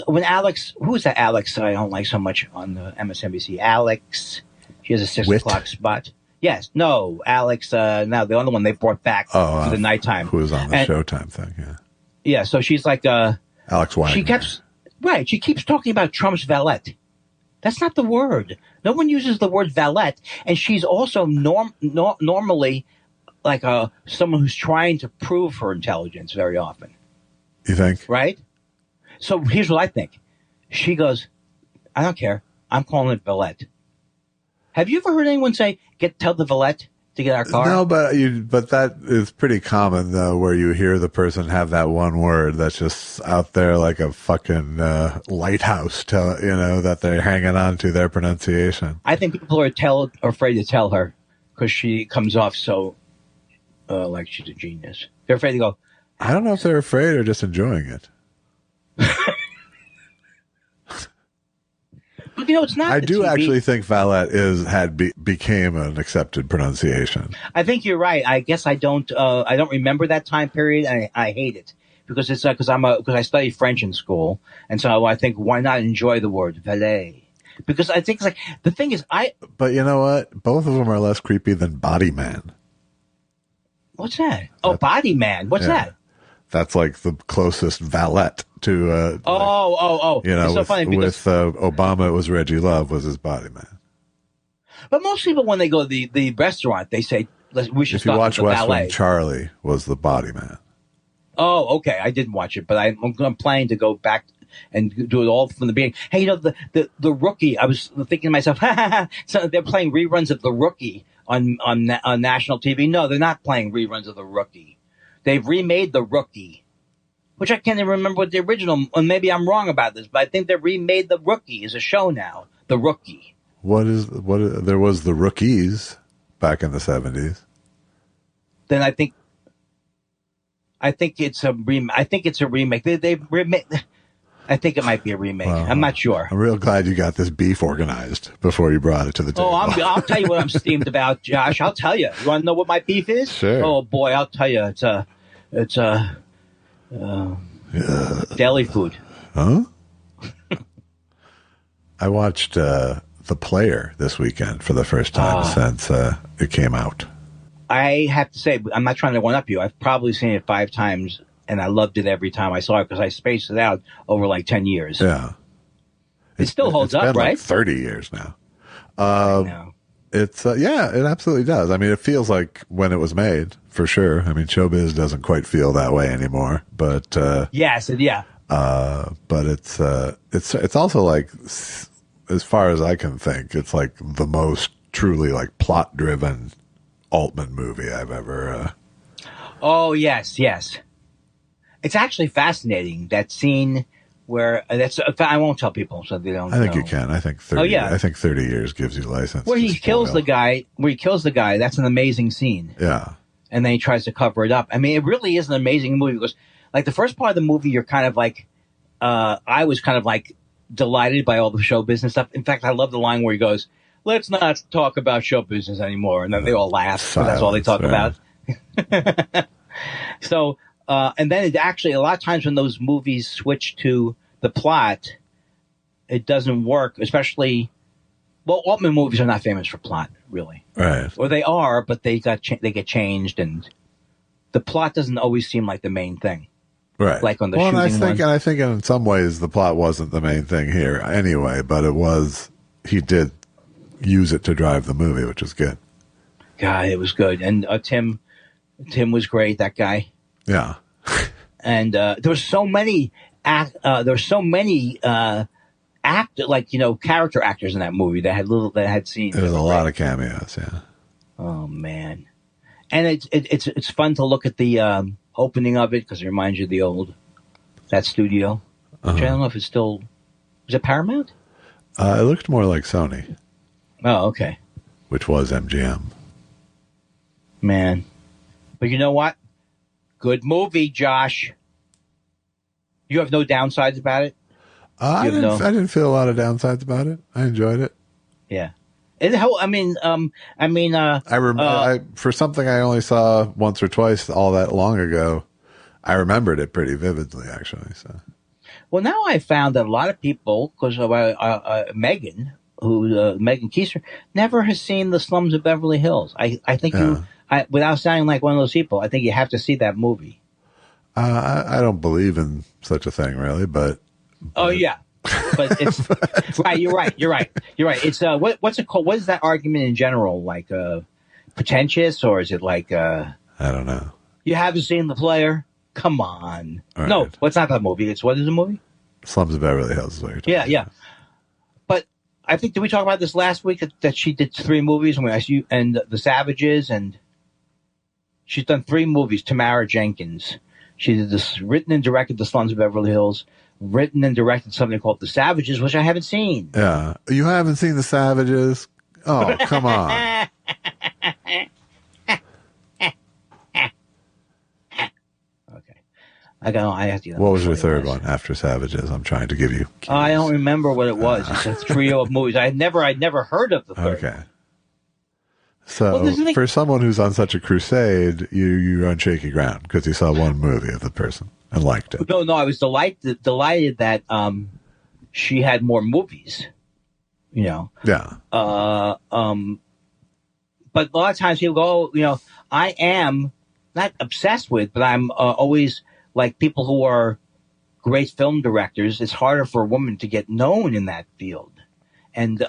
when Alex, who is that Alex I don't like so much on the MSNBC? Alex, she has a 6 o'clock spot. Yes. No, Alex, now the other one they brought back for the nighttime. Who was on the Showtime thing, yeah. Yeah, so she's like, Alex Weinstein. She keeps talking about Trump's valet. That's not the word. No one uses the word valet. And she's also normally like someone who's trying to prove her intelligence very often. You think? Right? So here's what I think. She goes, I don't care. I'm calling it valet. Have you ever heard anyone say, tell the valet to get our car? No, but that is pretty common though, where you hear the person have that one word that's just out there like a fucking lighthouse, that they're hanging on to their pronunciation. I think people are afraid to tell her because she comes off so like she's a genius. They're afraid to go. I don't know if they're afraid or just enjoying it. But it's not. I do actually think valet became an accepted pronunciation. I think you're right. I guess I don't remember that time period, and I hate it because it's because I studied French in school, and so I think why not enjoy the word valet? Because I think it's like the thing is But you know what? Both of them are less creepy than body man. What's that? Oh, body man. What's that? That's like the closest valet to. You know, it's so funny because with Obama, it was Reggie Love was his body man. But most people, when they go to the restaurant, they say, "We should." If you watch West valet. Wing, Charlie was the body man. Oh, okay. I didn't watch it, but I'm planning to go back and do it all from the beginning. Hey, you know, the Rookie. I was thinking to myself, so they're playing reruns of The Rookie on national TV. No, they're not playing reruns of The Rookie. They've remade The Rookie, which I can't even remember what the original. And maybe I'm wrong about this, but I think they remade The Rookie as a show now. The Rookie. There was The Rookies back in the 70s. Then I think it's a remake. They remake. I think it might be a remake. Well, I'm not sure. I'm real glad you got this beef organized before you brought it to the table. Oh, I'll tell you what I'm steamed about, Josh. I'll tell you. You want to know what my beef is? Sure. Oh boy, I'll tell you. It's deli food. Huh? I watched The Player this weekend for the first time since it came out. I have to say, I'm not trying to one-up you. I've probably seen it 5 times, and I loved it every time I saw it because I spaced it out over like 10 years. Yeah. It still holds up, been right? Like 30 years now. No. It's, yeah, it absolutely does. I mean, it feels like when it was made, for sure. I mean, showbiz doesn't quite feel that way anymore, but, yes, yeah. But it's also like, as far as I can think, it's like the most truly like plot-driven Altman movie I've ever. Oh yes. It's actually fascinating, that scene where I won't tell people so they don't. I think know. you can. I think 30. Oh, yeah. I think 30 years gives you license. Where he kills the guy. That's an amazing scene. Yeah. And then he tries to cover it up. I mean, it really is an amazing movie because, like, the first part of the movie, you're kind of like, I was kind of like delighted by all the show business stuff. In fact, I love the line where he goes, "Let's not talk about show business anymore," and then they all laugh. So that's all they talk about. So, and then it actually, a lot of times when those movies switch to the plot, it doesn't work. Especially, well, Altman movies are not famous for plot, really, Right. or they are, but they get changed, and the plot doesn't always seem like the main thing. Right. Like on the and shooting I think in some ways the plot wasn't the main thing here anyway, but it was. He did use it to drive the movie, which is good. God, it was good, and Tim was great. That guy. Yeah. And there were so many character actors in that movie that had scenes. There's a lot of cameos. Yeah. Oh man, and it's fun to look at the opening of it because it reminds you of that studio. Which I don't know if it's still. Was it Paramount? It looked more like Sony. Oh, okay. Which was MGM. Man. But you know what? Good movie, Josh. You have no downsides about it? I didn't feel a lot of downsides about it. I enjoyed it. Yeah. For something I only saw once or twice all that long ago, I remembered it pretty vividly, actually. So. Well, now I found that a lot of people, because of Megan Keister, never has seen The Slums of Beverly Hills. I think without sounding like one of those people, I think you have to see that movie. I don't believe in such a thing, really, but. Oh yeah, but it's right. You're right. It's what's it called? What is that argument in general? Like pretentious, or is it like I don't know. You haven't seen The Player? Come on. Right. No, what's not that movie? It's what is the movie? Slums of Beverly Hills is what you're talking about. Yeah. But I think, did we talk about this last week that she did 3 movies and The Savages, and she's done 3 movies. Tamara Jenkins. She did this, written and directed The Slums of Beverly Hills, written and directed something called The Savages, which I haven't seen. Yeah. You haven't seen The Savages? Oh, come on. I have to. What was your third one after Savages? I'm trying to give you. I don't remember what it was. It's a trio of movies. I'd never heard of the third. Okay. So for someone who's on such a crusade, you're on shaky ground because you saw one movie of the person and liked it. No, I was delighted that she had more movies. You know. Yeah. But a lot of times people go, I am not obsessed with, but I'm always like people who are great film directors, it's harder for a woman to get known in that field. And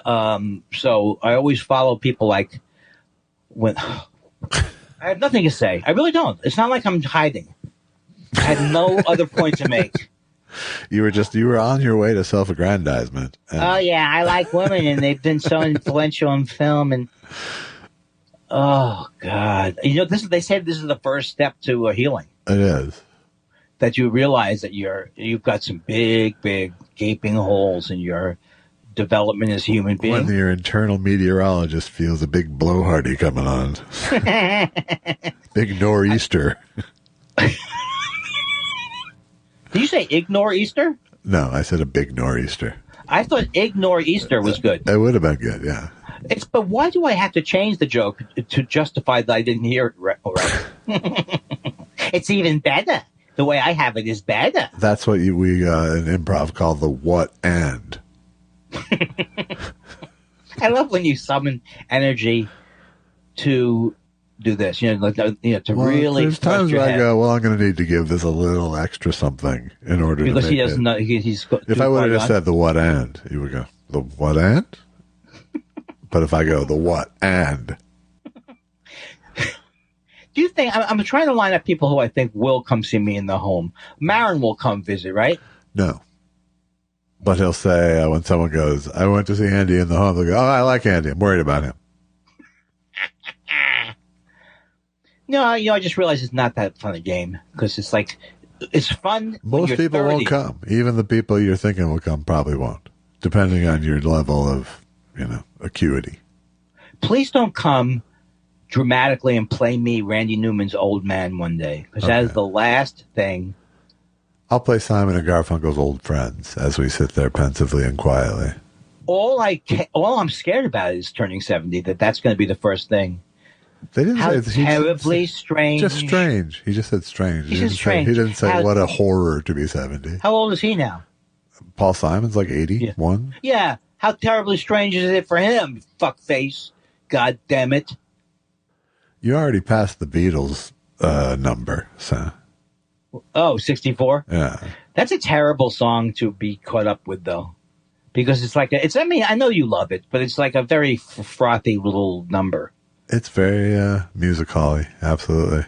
so I always follow people like when I have nothing to say. I really don't. It's not like I'm hiding. I had no other point to make. You were on your way to self-aggrandizement. Oh yeah, I like women, and they've been so influential in film. And oh God, they say this is the first step to healing. It is. That you realize that you've got some big gaping holes in your development as a human being. When your internal meteorologist feels a big blowhardy coming on. Big nor'easter. Did you say ignore Easter? No, I said a big nor'easter. I thought ignore Easter was good. It would have been good, yeah. But why do I have to change the joke to justify that I didn't hear it right? It's even better. The way I have it is better. That's what we in improv call the what and. I love when you summon energy to do this. Really. There's times where I go, well, I'm going to need to give this a little extra something in order because to make he doesn't know. If I would have just said the what and, you would go the what and. But if I go the what and. Do you think I'm trying to line up people who I think will come see me in the home? Marin will come visit, right? No. But he'll say when someone goes, I went to see Andy in the home, they'll go, oh, I like Andy. I'm worried about him. No, I just realized it's not that fun a game because it's like, it's fun. Most people 30. won't come. Even the people you're thinking will come probably won't, depending on your level of, acuity. Please don't come dramatically and play me Randy Newman's old man one day because that is the last thing. I'll play Simon and Garfunkel's old friends as we sit there pensively and quietly. All I'm scared about is turning 70. That's going to be the first thing. They didn't say terribly strange. Just strange. He just said strange. He didn't say what a horror to be 70. How old is he now? Paul Simon's like 81. Yeah. How terribly strange is it for him? Fuckface. God damn it. You already passed the Beatles number, so. Oh, 64? Yeah. That's a terrible song to be caught up with, though. Because it's like, I know you love it, but it's like a very frothy little number. It's very musical-y, absolutely.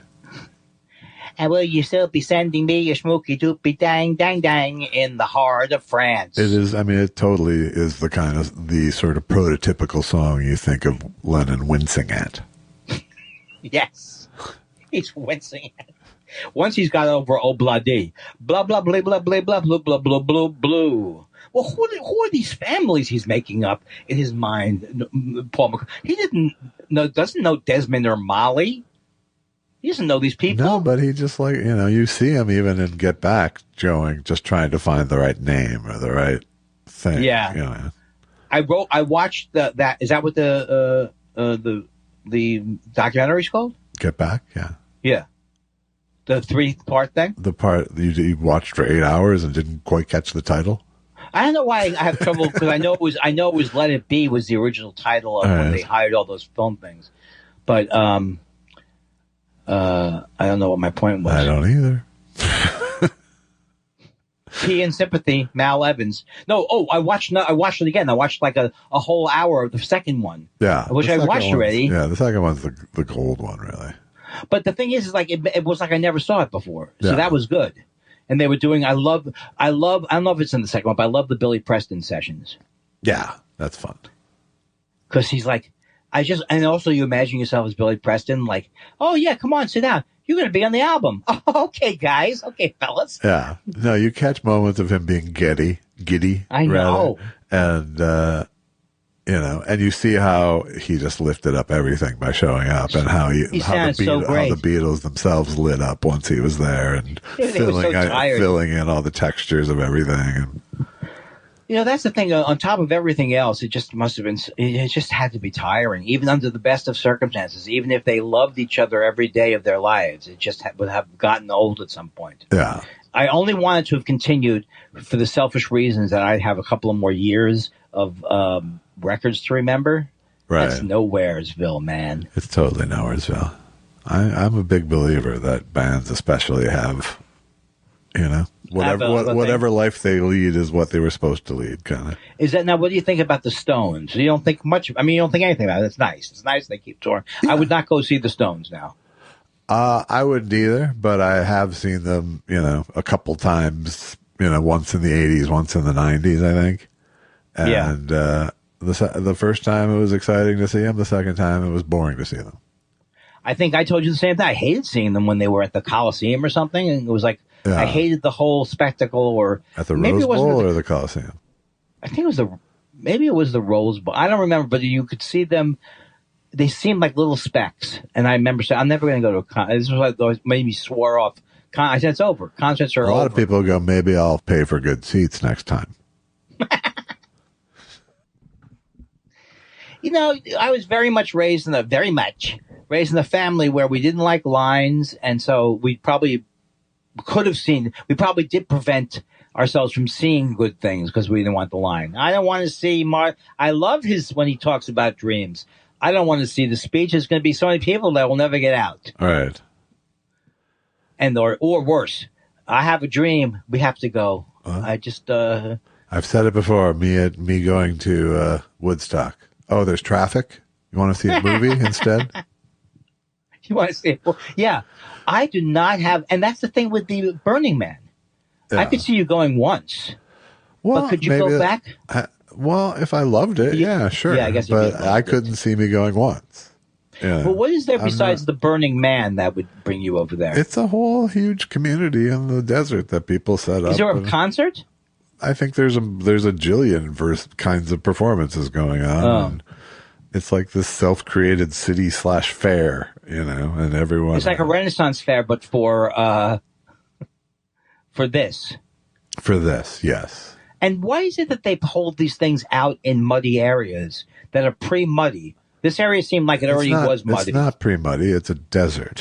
And will you still be sending me your smoky doopy dang dang dang in the heart of France? It is, it totally is the sort of prototypical song you think of Lennon wincing at. Yes. He's wincing at. Once he's got over Obladi, blah, blah, blah, blah, blah, blah, blah, blah, blah, blah, blah. Well, who are these families he's making up in his mind? Paul McCartney. He doesn't know Desmond or Molly. He doesn't know these people. No, but he just you see him even in Get Back just trying to find the right name or the right thing. Yeah. I watched that. Is that what the documentary's called? Get Back? Yeah. Yeah. The 3-part thing? The part you watched for 8 hours and didn't quite catch the title? I don't know why I have trouble because I know it was Let It Be was the original title of when they hired all those film things. But I don't know what my point was. I don't either. Tea and Sympathy, Mal Evans. No, I watched it again. I watched like a whole hour of the second one. Yeah. Which I watched already. Yeah, the second one's the gold one, really. But the thing is like it was like I never saw it before. So that was good. And they were doing I don't know if it's in the second one, but I love the Billy Preston sessions. Yeah, that's fun. Because he's like, and also you imagine yourself as Billy Preston, like, oh yeah, come on, sit down. You're going to be on the album. Oh, okay, guys. Okay, fellas. Yeah. No, you catch moments of him being giddy. I know. Rather, and and you see how he just lifted up everything by showing up and how the Beatles themselves lit up once he was there and filling in all the textures of everything. And that's the thing. On top of everything else, it just had to be tiring, even under the best of circumstances. Even if they loved each other every day of their lives, it just would have gotten old at some point. Yeah. I only wanted to have continued for the selfish reasons that I'd have a couple of more years of records to remember. Right. That's Nowheresville, man. It's totally Nowheresville. I'm a big believer that bands especially have You know, whatever life they lead is what they were supposed to lead, kind of. Is that now? What do you think about the Stones? You don't think much. I mean, you don't think anything about it. It's nice. It's nice they keep touring. Yeah. I would not go see the Stones now. I wouldn't either, but I have seen them, you know, a couple times. You know, once in the 80s, once in the 90s, I think. And the first time it was exciting to see them. The second time it was boring to see them. I think I told you the same thing. I hated seeing them when they were at the Coliseum or something, and it was like. Yeah. I hated the whole spectacle, or at the Rose Bowl or the Coliseum. I think it was the Rose Bowl. I don't remember, but you could see them. They seemed like little specks, and I remember saying, "I'm never going to go to a concert." This was like made me swore off. I said, "It's over. Concerts are over." A lot of people go, "Maybe I'll pay for good seats next time." You know, I was very much raised in a family where we didn't like lines, and so we probably did prevent ourselves from seeing good things because we didn't want the line. I don't want to see I love when he talks about dreams. I don't want to see the speech. There's going to be so many people that will never get out. All right. And or worse, I have a dream. We have to go. I've said it before. Me going to Woodstock. Oh, there's traffic. You want to see a movie instead? You want to see it? Well, yeah. I do not have, and that's the thing with the Burning Man. Yeah. I could see you going once. Well, but could you go back? If I loved it, yeah, sure. Yeah, I guess. But I couldn't see me going once. Yeah. Well, what is there besides the Burning Man that would bring you over there? It's a whole huge community in the desert that people set up. Is there a concert? I think there's a jillion kinds of performances going on. Oh. And it's like this self-created city/fair, you know, and everyone. It's like a Renaissance fair, but for this. For this, yes. And why is it that they hold these things out in muddy areas that are pre-muddy? This area seemed like it already was muddy. It's not pre-muddy. It's a desert.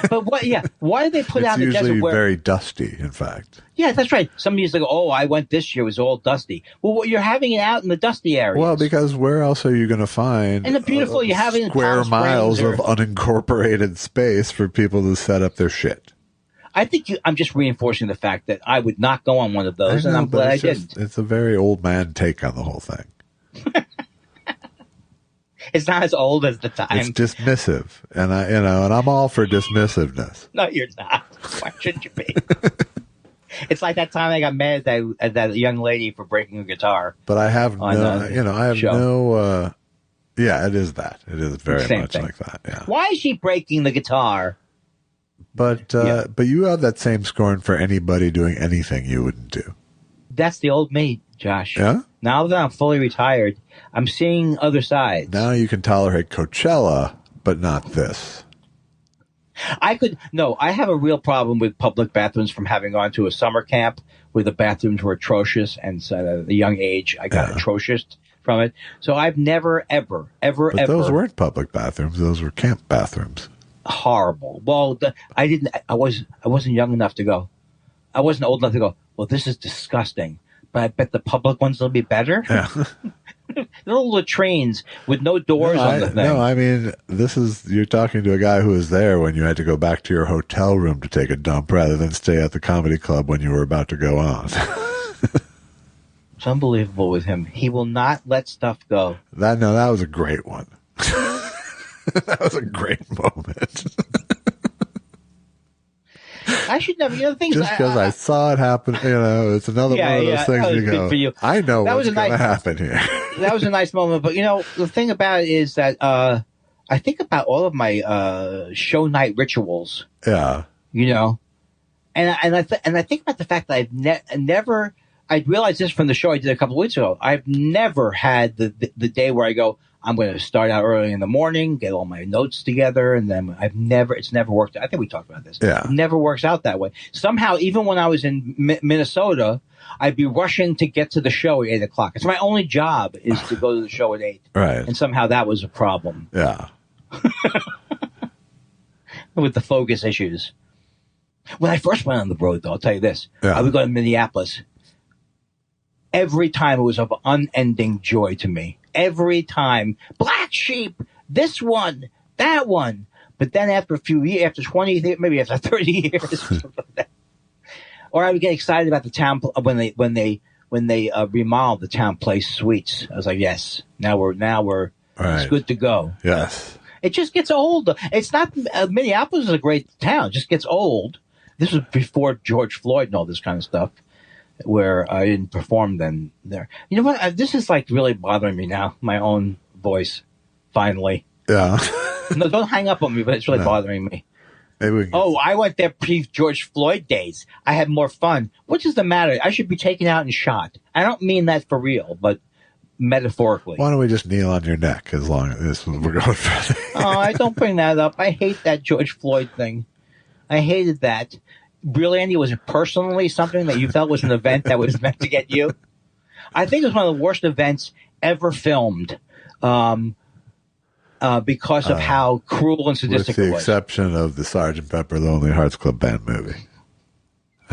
But what? Yeah, why do they put out in the desert? It's usually very dusty, in fact. Yeah, that's right. Some years ago, I went this year, it was all dusty. Well, you're having it out in the dusty areas. Well, because where else are you going to find and the beautiful you have it in square miles of unincorporated space for people to set up their shit? I think I'm just reinforcing the fact that I would not go on one of those, and I'm glad I didn't. It's a very old man take on the whole thing. It's not as old as the time. It's dismissive, and I'm all for dismissive-ness. No, you're not. Why shouldn't you be? It's like that time I got mad at that young lady for breaking a guitar. But I have no. Yeah, it is that. It is very much like that. Yeah. Why is she breaking the guitar? But you have that same scorn for anybody doing anything you wouldn't do. That's the old me, Josh. Yeah? Now that I'm fully retired, I'm seeing other sides. Now you can tolerate Coachella, but not this. I have a real problem with public bathrooms from having gone to a summer camp where the bathrooms were atrocious, and so at a young age I got atrocious from it. So I've never, ever. But those weren't public bathrooms; those were camp bathrooms. Horrible. Well, I wasn't young enough to go. I wasn't old enough to go, well, this is disgusting. But I bet the public ones will be better. Yeah. Little latrines with no doors on the thing. No, I mean, you're talking to a guy who was there when you had to go back to your hotel room to take a dump rather than stay at the comedy club when you were about to go on. It's unbelievable with him. He will not let stuff go. That was a great one. That was a great moment. I should never, things. Just because I saw it happen, it's another one of those things you go, for you. I know what's going to happen here. That was a nice moment. But, the thing about it is that I think about all of my show night rituals. Yeah. And I think about the fact that I've never, I realized this from the show I did a couple of weeks ago. I've never had the day where I go, I'm going to start out early in the morning, get all my notes together, and then it's never worked. I think we talked about this. Yeah. It never works out that way. Somehow, even when I was in Minnesota, I'd be rushing to get to the show at 8 o'clock. It's my only job is to go to the show at 8. Right. And somehow that was a problem. Yeah. With the focus issues. When I first went on the road, though, I'll tell you this. Yeah. I would go to Minneapolis. Every time it was of unending joy to me. Every time. Black Sheep, this one, that one. But then after a few years, after 20, maybe after 30 years, Or I would get excited about the town when they remodeled the town place suites. I was like, yes, now we're right. It's good to go. Yes. It just gets old. It's not Minneapolis is a great town. It just gets old. This was before George Floyd and all this kind of stuff, where I didn't perform then there. You know what? This is like really bothering me now. My own voice, finally. Yeah. No, don't hang up on me, but it's really bothering me. I went there pre-George Floyd days. I had more fun. What is the matter? I should be taken out and shot. I don't mean that for real, but metaphorically. Why don't we just kneel on your neck as long as we're going further? Oh, I don't bring that up. I hate that George Floyd thing. I hated that. Really, Andy, was it personally something that you felt was an event that was meant to get you? I think it was one of the worst events ever filmed. Because of how cruel and sadistic it was. With the exception of the Sgt. Pepper Lonely Hearts Club Band movie.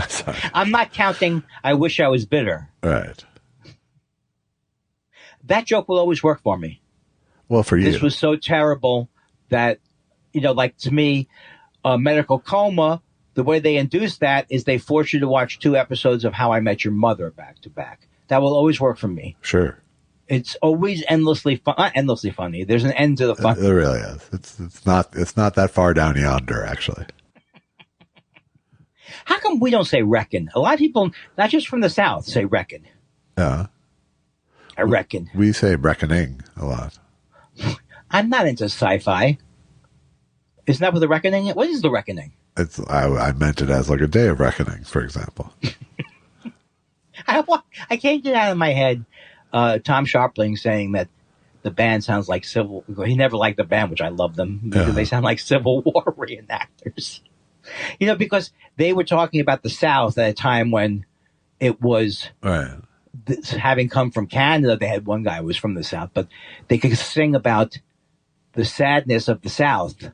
Sorry. I'm not counting I Wish I Was Bitter. Right. That joke will always work for me. Well, for you. This was so terrible that, like to me, medical coma, the way they induce that is they force you to watch 2 episodes of How I Met Your Mother back to back. That will always work for me. Sure. It's always endlessly fun. Not endlessly funny. There's an end to the fun. It really is. It's not that far down yonder, actually. How come we don't say reckon? A lot of people, not just from the South, say reckon. Yeah. I reckon. We say reckoning a lot. I'm not into sci-fi. Isn't that what the reckoning is? What is the reckoning? I meant it as like a day of reckoning, for example. I can't get out of my head Tom Sharpling saying that the band sounds like civil. He never liked the band, which I love them because they sound like Civil War reenactors. Because they were talking about the South at a time when it was having come from Canada. They had one guy who was from the South, but they could sing about the sadness of the South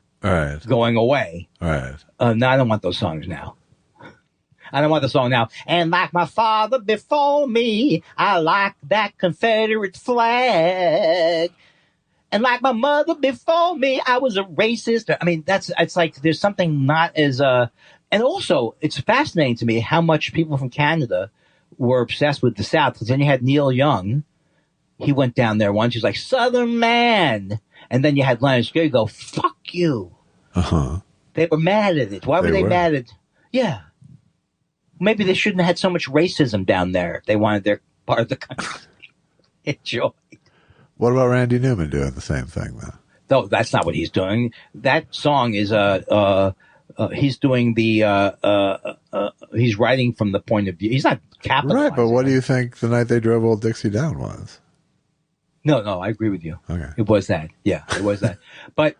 going away. Right. No, I don't want those songs now. I don't want the song now. And like my father before me, I like that Confederate flag. And like my mother before me, I was a racist. I mean, it's like there's something not as and also it's fascinating to me how much people from Canada were obsessed with the South. Because then you had Neil Young. He went down there once. He's like, Southern man. And then you had Leonard Skinner go, fuck you. Uh-huh. They were mad at it. Why were they mad at? Yeah. Maybe they shouldn't have had so much racism down there if they wanted their part of the country enjoyed. What about Randy Newman doing the same thing, though? No, that's not what he's doing. That song is he's doing the he's writing from the point of view. He's not capitalizing. Right, but what do you think The Night They Drove Old Dixie Down was? No, I agree with you. Okay. It was that. Yeah, it was that. But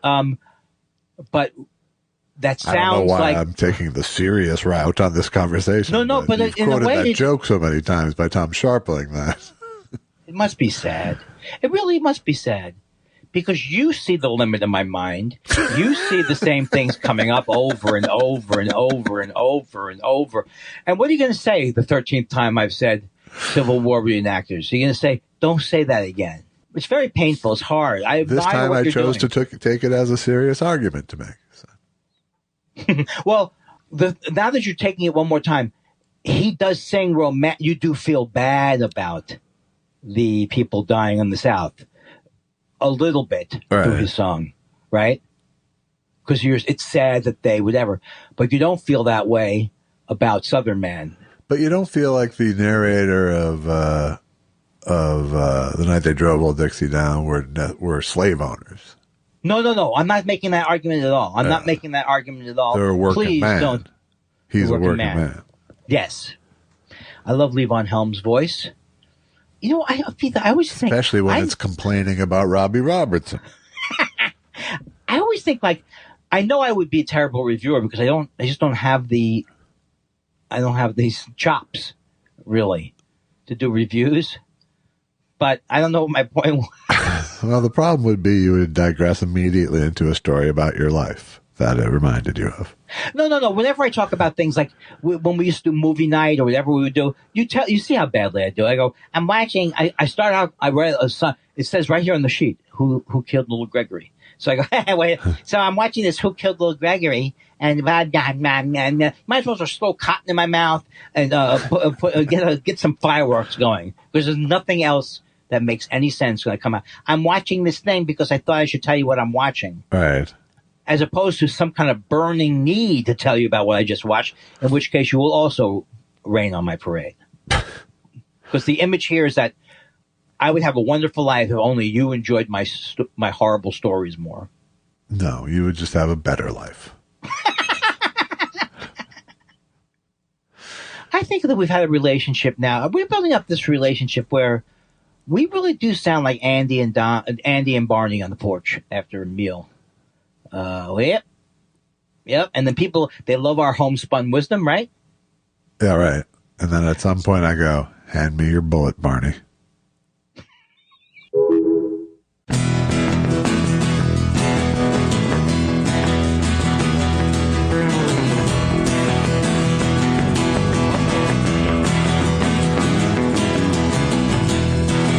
that sounds like... I don't know why I'm taking the serious route on this conversation. No, but you've in a quoted way... that joke so many times by Tom Sharpling that... It must be sad. It really must be sad. Because you see the limit in my mind. You see the same things coming up over and over and over and over and over. And what are you going to say the 13th time I've said Civil War reenactors? You're going to say, don't say that again. It's very painful. It's hard. This time I chose to take it as a serious argument to make. So. Well, now that you're taking it one more time, he does sing you do feel bad about the people dying in the South a little bit through his song, right? Because it's sad that they whatever, but you don't feel that way about Southern Man. But you don't feel like the narrator of The Night They Drove Old Dixie Down were slave owners. No. I'm not making that argument at all. I'm not making that argument at all. They're a working Please man. Don't. He's a working man. Yes. I love Levon Helm's voice. I always think... Especially when it's complaining about Robbie Robertson. I always think, I know I would be a terrible reviewer because I just don't have these chops, really, to do reviews. But I don't know what my point was. Well, the problem would be you would digress immediately into a story about your life that it reminded you of. No. Whenever I talk about things like when we used to do movie night or whatever we would do, you see how badly I do. I go, I'm watching. I start out. I read a song. It says right here on the sheet, who killed little Gregory. So I go, wait. So I'm watching this Who Killed Little Gregory, and might as well just throw cotton in my mouth and get some fireworks going, because there's nothing else that makes any sense when I come out. I'm watching this thing because I thought I should tell you what I'm watching. Right. As opposed to some kind of burning need to tell you about what I just watched, in which case you will also rain on my parade. Because the image here is that I would have a wonderful life if only you enjoyed my horrible stories more. No, you would just have a better life. I think that we've had a relationship now. We're building up this relationship where we really do sound like Andy and Barney on the porch after a meal. Yep. And then people, they love our homespun wisdom, right? Yeah, right. And then at some point I go, hand me your bullet, Barney.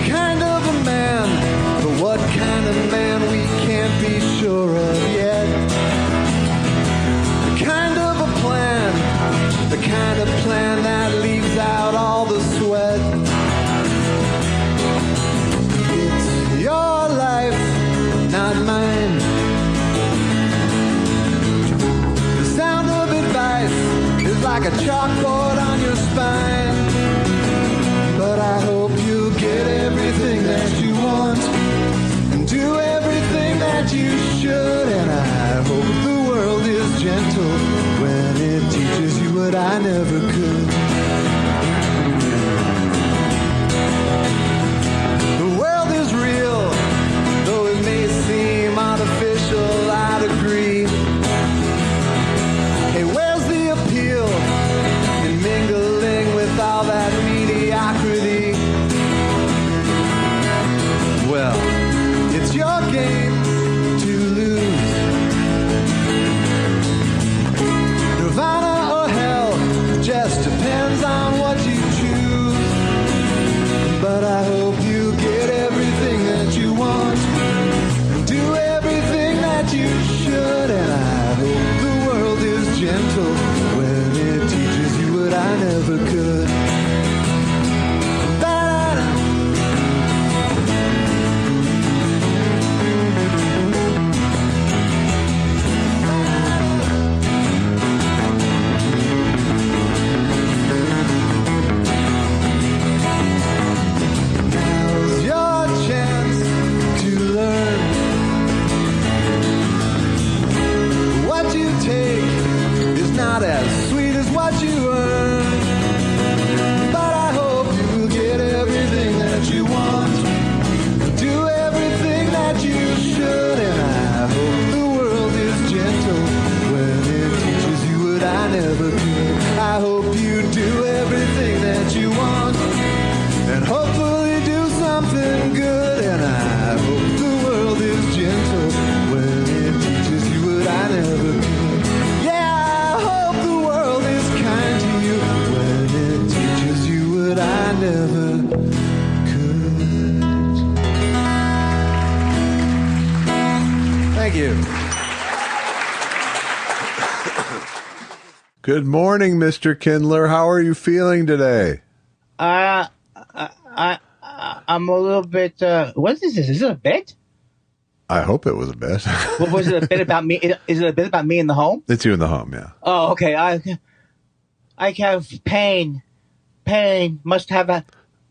Kind of a man, but what kind of man we can't be sure of yet. The kind of a plan, the kind of plan that leaves out all the sweat. It's your life, not mine. The sound of advice is like a chalkboard on your spine. But I hope you get everything that you want and do everything that you should. And I hope the world is gentle when it teaches you what I never could. The world is real, though it may seem artificial, I'd agree. Hey, where's the appeal in mingling with all that mediocrity? Well, it's your game to lose. Nirvana or hell just depends on what you choose. But I hope you get everything that you want and do everything that you should. And I hope the world is gentle when it teaches you what I never could. Now's your chance to learn. What you take is not as sweet as what you earn. But I hope you get everything that you want, do everything that you should. And I hope the world is gentle when it teaches you what I never could. I hope you do everything that you want and hopefully do something good. And I hope the world is gentle when it teaches you what I never could. Yeah, I hope the world is kind to you when it teaches you what I never could. Thank you. Good morning, Mr. Kindler. How are you feeling today? I'm a little bit. What is this? Is it a bit? I hope it was a bit. What was it? A bit about me? Is it a bit about me in the home? It's you in the home, yeah. Oh, okay. I have pain. Must have more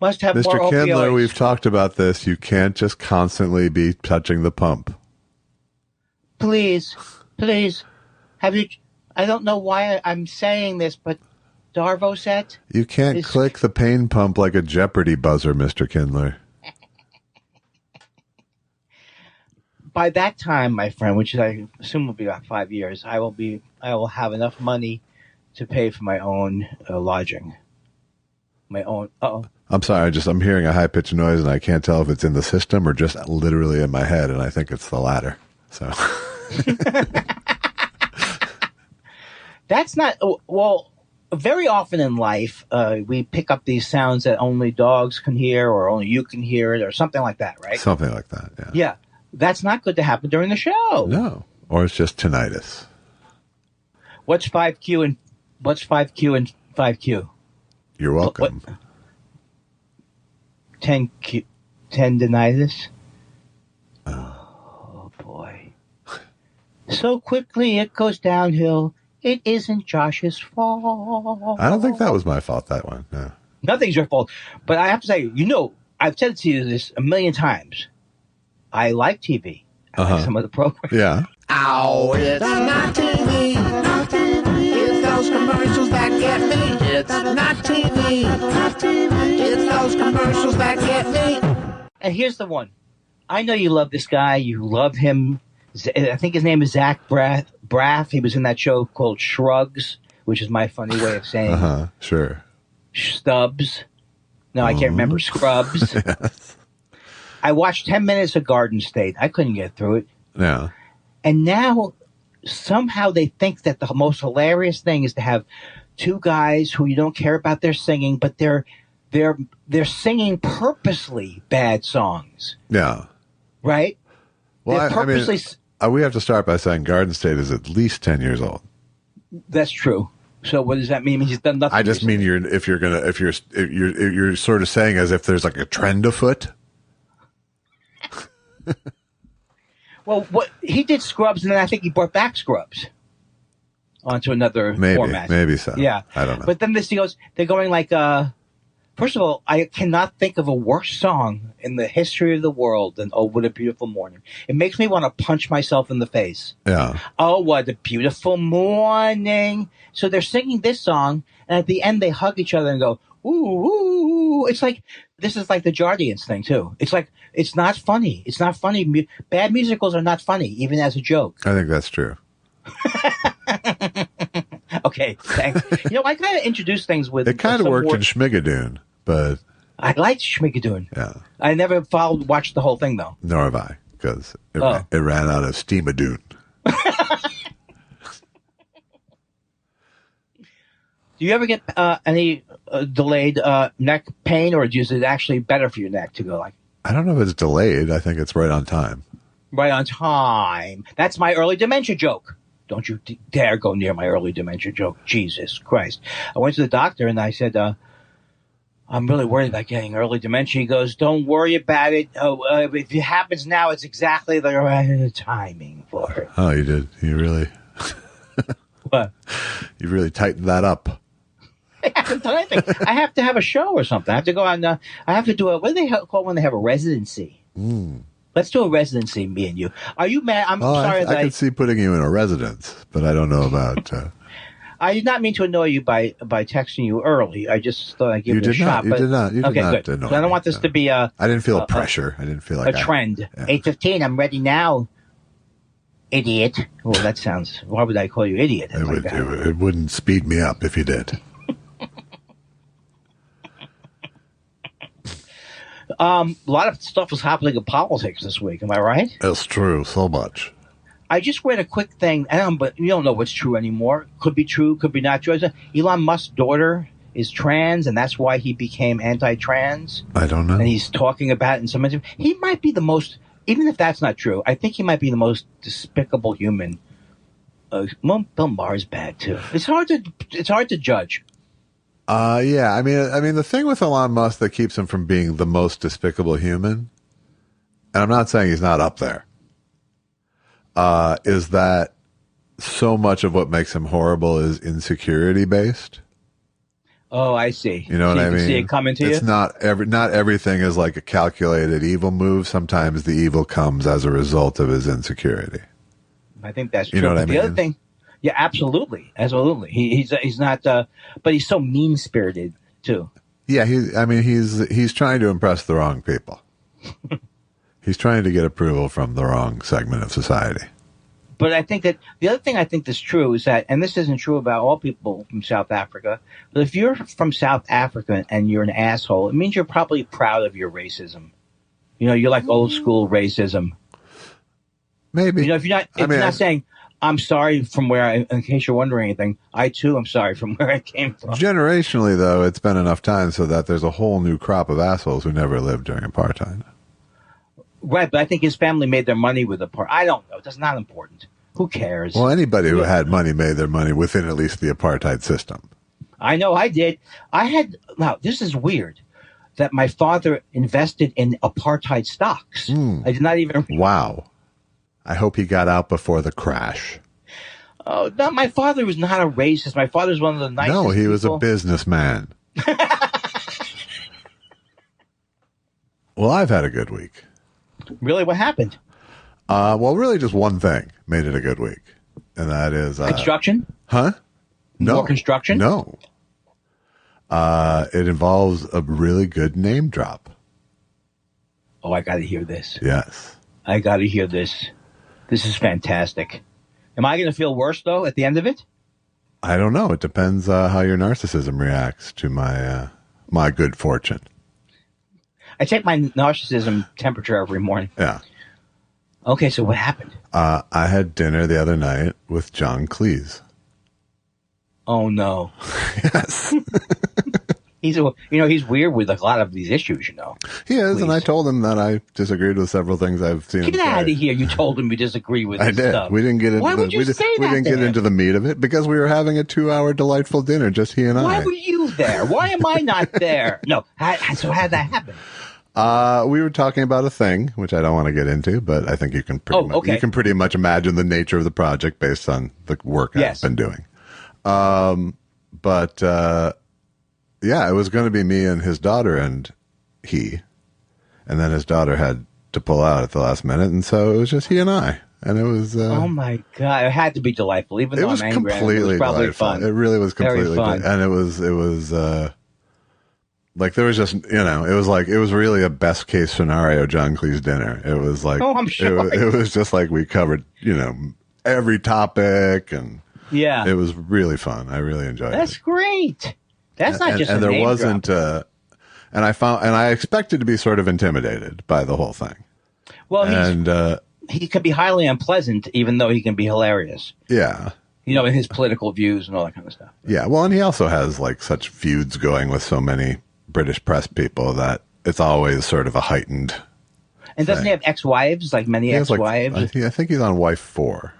Mr. Kindler, opioids. we've talked about this. You can't just constantly be touching the pump. Please, have you? I don't know why I'm saying this, but Darvocet. You can't click the pain pump like a Jeopardy buzzer, Mr. Kindler. By that time, my friend, which I assume will be about 5 years, I will have enough money to pay for my own lodging. My own. I'm sorry, I'm hearing a high pitched noise and I can't tell if it's in the system or just literally in my head, and I think it's the latter. So. That's not well. Very often in life, we pick up these sounds that only dogs can hear, or only you can hear it, or something like that, right? Something like that. Yeah. Yeah, that's not good to happen during the show. No, or it's just tinnitus. What's 5Q and 5Q? You're welcome. 10Q, tendinitis. Oh boy! So quickly it goes downhill. It isn't Josh's fault. I don't think that was my fault. That one. No. Nothing's your fault. But I have to say, I've said to you this a million times. I like TV. I like some of the programs. Yeah. Oh, it's not TV. Not TV. It's those commercials that get me. It's not TV. Not TV. It's those commercials that get me. And here's the one. I know you love this guy. You love him. I think his name is Zach Braff. He was in that show called Shrugs, which is my funny way of saying sure. Stubbs. No, I can't remember. Scrubs. Yes. I watched 10 minutes of Garden State. I couldn't get through it. Yeah. And now somehow they think that the most hilarious thing is to have two guys who you don't care about their singing, but they're singing purposely bad songs. Yeah. Right? Well, They're purposely. we have to start by saying Garden State is at least 10 years old. That's true. So what does that mean? He's done nothing. I just mean you're sort of saying as if there's like a trend afoot. Well, what he did Scrubs, and then I think he brought back Scrubs onto another format. Maybe so. Yeah, I don't know. But then they're going like, first of all, I cannot think of a worse song in the history of the world than "Oh, What a Beautiful Morning." It makes me want to punch myself in the face. Yeah. Oh, what a beautiful morning. So they're singing this song, and at the end they hug each other and go, ooh, ooh. It's like, this is like the Jardians thing, too. It's like, it's not funny. It's not funny. Bad musicals are not funny, even as a joke. I think that's true. Okay, thanks. I kind of introduce things with... It kind of worked in Schmigadoon, but... I liked Schmigadoon. Yeah. I never watched the whole thing, though. Nor have I, because it ran out of Steamadoon. Do you ever get any delayed neck pain, or is it actually better for your neck to go like? I don't know if it's delayed. I think it's right on time. Right on time. That's my early dementia joke. Don't you dare go near my early dementia joke. Jesus Christ. I went to the doctor and I said, I'm really worried about getting early dementia. He goes, don't worry about it. If it happens now, it's exactly the right timing for it. Oh, you did. You really... What? You really tightened that up. I haven't done anything. I have to have a show or something. I have to go on. I have to do what do they call when they have a residency? Let's do a residency, me and you. Are you mad? I'm sorry. I could see putting you in a residence, but I don't know about. I did not mean to annoy you by texting you early. I just thought I'd give it a shot. You did not. You did not good. annoy I don't want this to be a... I didn't feel pressure. I didn't feel like a trend. Yeah. 8:15, I'm ready now. Idiot. Well, that sounds... Why would I call you idiot? It wouldn't speed me up if you did. A lot of stuff was happening in politics this week. Am I right? It's true. So much. I just read a quick thing, but you don't know what's true anymore. Could be true, could be not true. Elon Musk's daughter is trans, and that's why he became anti-trans. I don't know. And he's talking about it in some interview. He might be the most, even if that's not true, I think he might be the most despicable human. Bill Maher's bad too. It's hard to judge. Yeah. I mean, the thing with Elon Musk that keeps him from being the most despicable human, and I'm not saying he's not up there, is that so much of what makes him horrible is insecurity based. Oh, I see. You know what I mean? See it coming to you? It's not everything is like a calculated evil move. Sometimes the evil comes as a result of his insecurity. I think that's true. You know what I mean? The other thing, yeah, absolutely. He's not, but he's so mean spirited too. Yeah, he's trying to impress the wrong people. He's trying to get approval from the wrong segment of society. But I think that the other thing I think that's true is that, and this isn't true about all people from South Africa, but if you're from South Africa and you're an asshole, it means you're probably proud of your racism. You're like old school racism. Maybe. If you're not saying, I'm sorry from in case you're wondering anything, I too am sorry from where I came from. Generationally, though, it's been enough time so that there's a whole new crop of assholes who never lived during apartheid. Right, but I think his family made their money with apartheid. I don't know. That's not important. Who cares? Well, anybody who had money made their money within at least the apartheid system. I know I did. Now, this is weird, that my father invested in apartheid stocks. I did not even... Wow. I hope he got out before the crash. Oh, no, my father was not a racist. My father's one of the nicest No, he was a people. businessman. Well, I've had a good week. Really? What happened? Well, really just one thing made it a good week. And that is... construction? Huh? No. More construction? No. It involves a really good name drop. Oh, I got to hear this. Yes. I got to hear this. This is fantastic. Am I going to feel worse, though, at the end of it? I don't know. It depends how your narcissism reacts to my good fortune. I take my narcissism temperature every morning. Yeah. Okay, so what happened? I had dinner the other night with John Cleese. Oh, no. Yes. He's weird with a lot of these issues, you know. He is, Please. and I told him that I disagreed with several things I've seen him say. Get out of here. You told him you disagree with I this did. stuff. We didn't get into Why would you say we that didn't get into the meat of it because we were having a 2-hour delightful dinner, just he and I. Why were you there? Why am I not there? No. So how did that happen? We were talking about a thing, which I don't want to get into, but I think you can pretty much imagine the nature of the project based on the work I've been doing. Yeah, it was going to be me and his daughter and then his daughter had to pull out at the last minute, and so it was just he and I, and it was. Oh my God! It had to be delightful, even though I'm angry. Completely it was probably delightful. fun. It really was completely fun, and it was. Like there was just, it was really a best case scenario John Cleese dinner. It was like, I'm sure. It was just like we covered, every topic, and yeah, it was really fun. I really enjoyed it. That's great. That's not just. And there wasn't, and I expected to be sort of intimidated by the whole thing. Well, he can be highly unpleasant, even though he can be hilarious. Yeah. In his political views and all that kind of stuff. Yeah. Well, and he also has like such feuds going with so many British press people that it's always sort of a heightened. And doesn't he have ex-wives, like many ex-wives? I think he's on wife 4.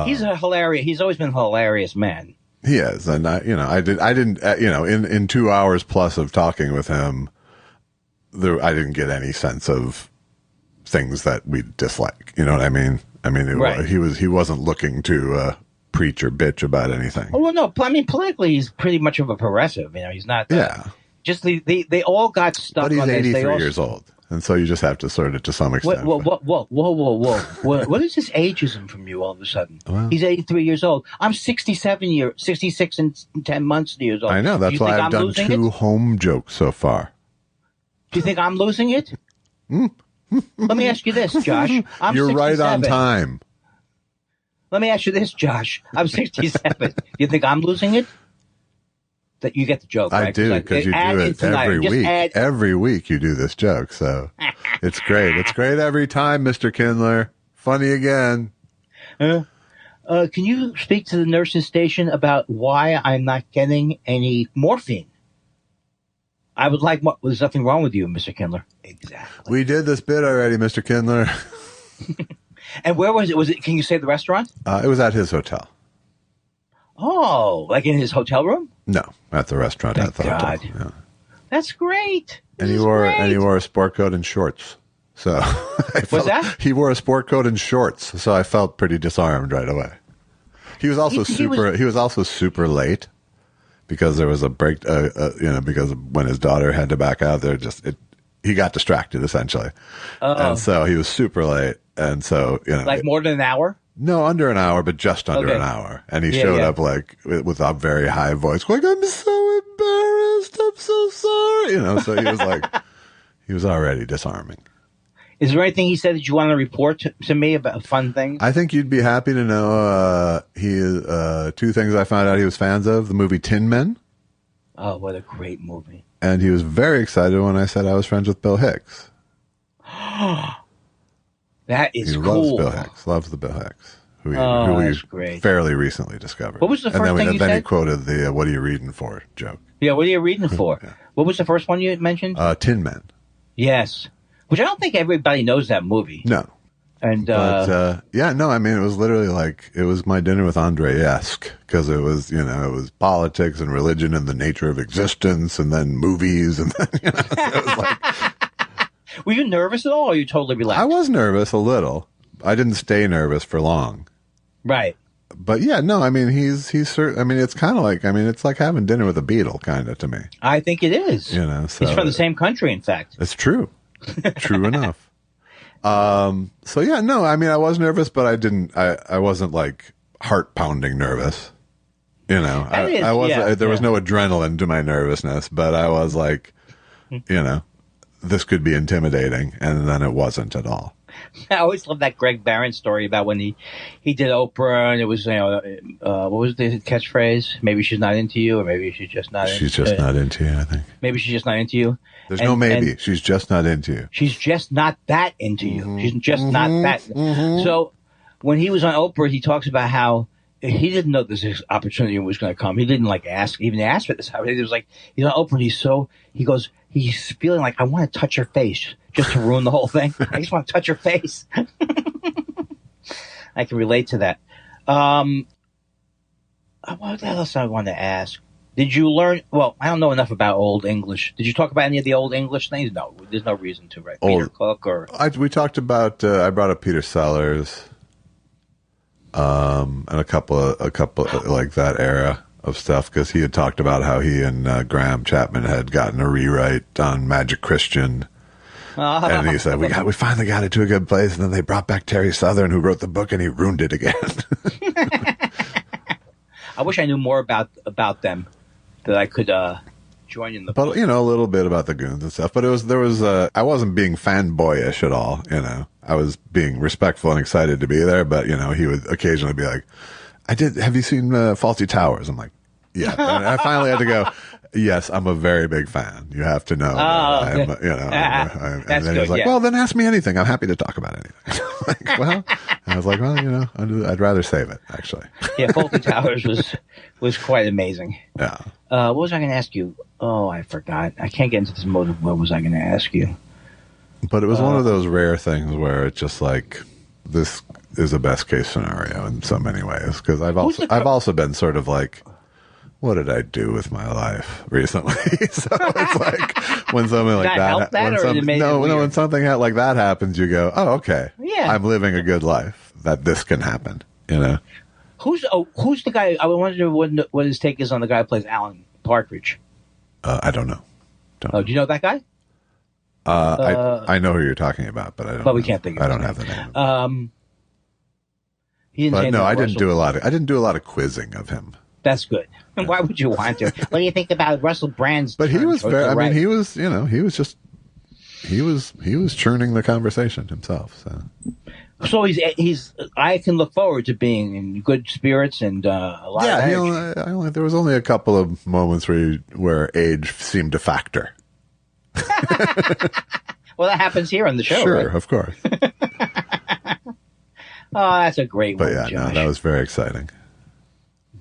He's a hilarious. He's always been a hilarious man. He is, and I didn't, in 2 hours plus of talking with him, I didn't get any sense of things that we dislike. You know what I mean? Right. He wasn't looking to preach or bitch about anything. Oh well, no. I mean, politically, he's pretty much of a progressive. He's not. Yeah. Just they all got stuck. But he's on 83 this. years old, and so you just have to sort of, to some extent. Whoa! What is this ageism from you all of a sudden? Well, he's 83 years old. I'm 66 and 10 months years old. I know. That's why I've done 2 home jokes so far. Do you think I'm losing it? Let me ask you this, Josh. You're 67. right on time. Let me ask you this, Josh. I'm 67. You think I'm losing it? That you get the joke, right? I do, because you do it every week. Every week you do this joke, so it's great. It's great every time, Mr. Kindler. Funny again. Can you speak to the nurse's station about why I'm not getting any morphine? I would like more. There's nothing wrong with you, Mr. Kindler. Exactly. We did this bit already, Mr. Kindler. And where was it? Can you say the restaurant? It was at his hotel. Oh, like in his hotel room? No, at the restaurant. Thank at the God. hotel. Yeah. That's great. And he wore a sport coat and shorts. So what's that? He wore a sport coat and shorts, so I felt pretty disarmed right away. He was also He was also super late because there was a break. Because when his daughter had to back out, he got distracted essentially, and so he was super late. And so like more than an hour. No, under an hour, but just under an hour. And he showed up like with a very high voice, like, "I'm so embarrassed. I'm so sorry." So he was like, he was already disarming. Is there anything he said that you want to report to me about fun things? I think you'd be happy to know 2 things I found out he was fans of: the movie Tin Men. Oh, what a great movie! And he was very excited when I said I was friends with Bill Hicks. That is cool. He loves Bill Hicks. Loves the Bill Hicks, who he fairly recently discovered. What was the first thing you said? Then he quoted the "What are you reading for?" joke. Yeah, what are you reading for? Yeah. What was the first one you mentioned? Tin Men. Yes, which I don't think everybody knows that movie. No. And yeah, no, I mean, it was literally like it was my dinner with Andre-esque because it was, it was politics and religion and the nature of existence, and then movies, and then so it was like. Were you nervous at all, or were you totally relaxed? I was nervous a little. I didn't stay nervous for long. Right. But yeah, no, I mean, he's certain. I mean, it's kind of like, it's like having dinner with a Beatle, kind of to me. I think it is. So he's from the same country, in fact. It's true. True enough. So yeah, no, I mean, I was nervous, but I wasn't like heart pounding nervous. I wasn't, there was no adrenaline to my nervousness, but I was like, this could be intimidating. And then it wasn't at all. I always love that Greg Barron story about when he did Oprah, and it was, what was the catchphrase? Maybe she's not into you, or maybe she's just not into you. She's just not into you, I think. Maybe she's just not into you. There's no maybe. She's just not into you. She's just not that into you. She's just not that. So when he was on Oprah, he talks about how he didn't know this opportunity was going to come. He didn't even ask for this. He was like, he's on Oprah, and he goes, he's feeling like, I want to touch her face just to ruin the whole thing. I just want to touch her face. I can relate to that. What else I want to ask? Did you learn? Well, I don't know enough about Old English. Did you talk about any of the Old English things? No, there's no reason to, right? Peter Cook or we talked about. I brought up Peter Sellers, and a couple like that era of stuff, because he had talked about how he and Graham Chapman had gotten a rewrite on Magic Christian. And he said, we finally got it to a good place, and then they brought back Terry Southern, who wrote the book, and he ruined it again. I wish I knew more about them, that I could join in the book. But, a little bit about the goons and stuff. But I wasn't being fanboyish at all, I was being respectful and excited to be there, but, he would occasionally be like, have you seen Fawlty Towers? I'm like, yeah. And I finally had to go, yes, I'm a very big fan. You have to know. And then he was like, well, then ask me anything. I'm happy to talk about anything. I was like, well, I'd rather save it, actually. Yeah, Fawlty Towers was quite amazing. Yeah. What was I going to ask you? Oh, I forgot. I can't get into this mode of what was I going to ask you. But it was one of those rare things where it's just like, this is a best case scenario in so many ways. Because I've also been sort of like, what did I do with my life recently? So it's like when something like when something like that happens, you go, oh, okay, yeah, I'm living a good life. That this can happen, Who's the guy? I wonder what his take is on the guy who plays Alan Partridge. I don't know. Do you know that guy? I know who you're talking about, but I don't. But we can't think of. I don't have the name. I didn't do a lot of quizzing of him. That's good. And why would you want to? What do you think about Russell Brand's? But he was very. I mean, he was. He was churning the conversation himself. So he's. I can look forward to being in good spirits and a lot of action. There was only a couple of moments where age seemed a factor. Well, that happens here on the show. Sure, right? Of course. Oh, that's a great one, But Josh. that was very exciting.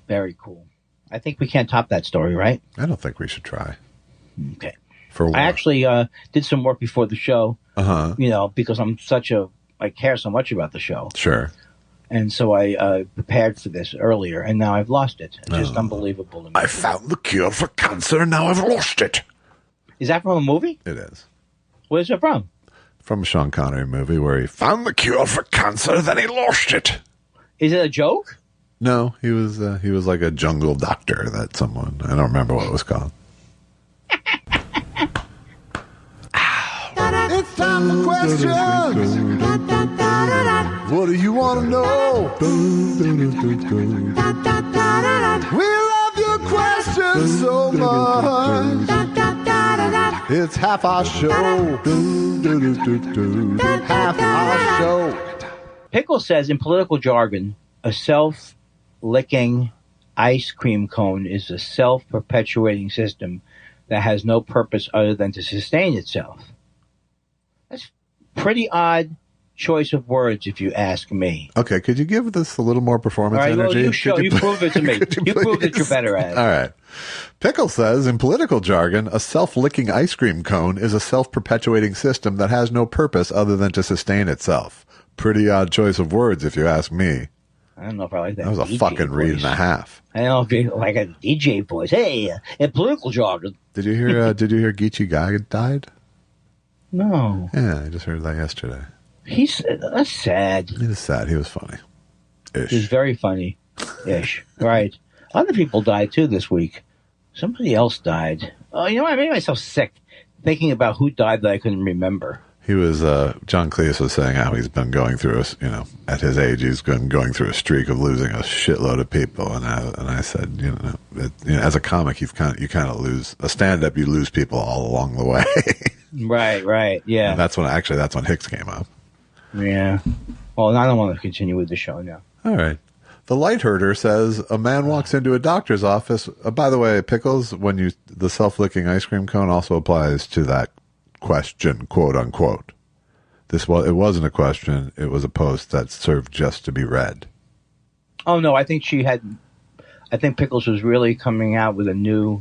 Very cool. I think we can't top that story, right? I don't think we should try. Okay. I actually did some work before the show, because I care so much about the show. Sure. And so I prepared for this earlier, and now I've lost it. It's just unbelievable to me. I found the cure for cancer, and now I've lost it. Is that from a movie? It is. Where's it from? From a Sean Connery movie where he found the cure for cancer, then he lost it. Is it a joke? No, he was like a jungle doctor I don't remember what it was called. It's time for questions. What do you want to know? We love your questions so much. It's half our show. Half our show. Pickle says in political jargon, a self-licking ice cream cone is a self-perpetuating system that has no purpose other than to sustain itself. That's pretty odd choice of words, if you ask me. Okay, could you give this a little more performance energy? Well, you prove it to me. You prove that you're better at it. All right. Pickle says, in political jargon, a self-licking ice cream cone is a self-perpetuating system that has no purpose other than to sustain itself. pretty odd choice of words, if you ask me. I don't know if I like that. That was a DJ fucking voice. read and a half. I don't know if you like a DJ voice. Hey, a political jargon. Did you hear? Did you hear Geechee Guy died? No. Yeah, I just heard that yesterday. That's sad. He was sad. He was funny. Ish. He's very funny. Ish. Right. Other people died too this week. Somebody else died. Oh, you know what? I made myself sick thinking about who died that I couldn't remember. He was, John Cleese was saying how he's been going through at his age, he's been going through a streak of losing a shitload of people. And I said, as a comic, you kind of lose a stand-up, you lose people all along the way. Right. Yeah. And that's when Hicks came up. Yeah. Well, I don't want to continue with the show now. All right. The light herder says a man walks into a doctor's office. By the way, Pickles, the self-licking ice cream cone also applies to that question, quote unquote. It wasn't a question. It was a post that served just to be read. Oh no, I think Pickles was really coming out with a new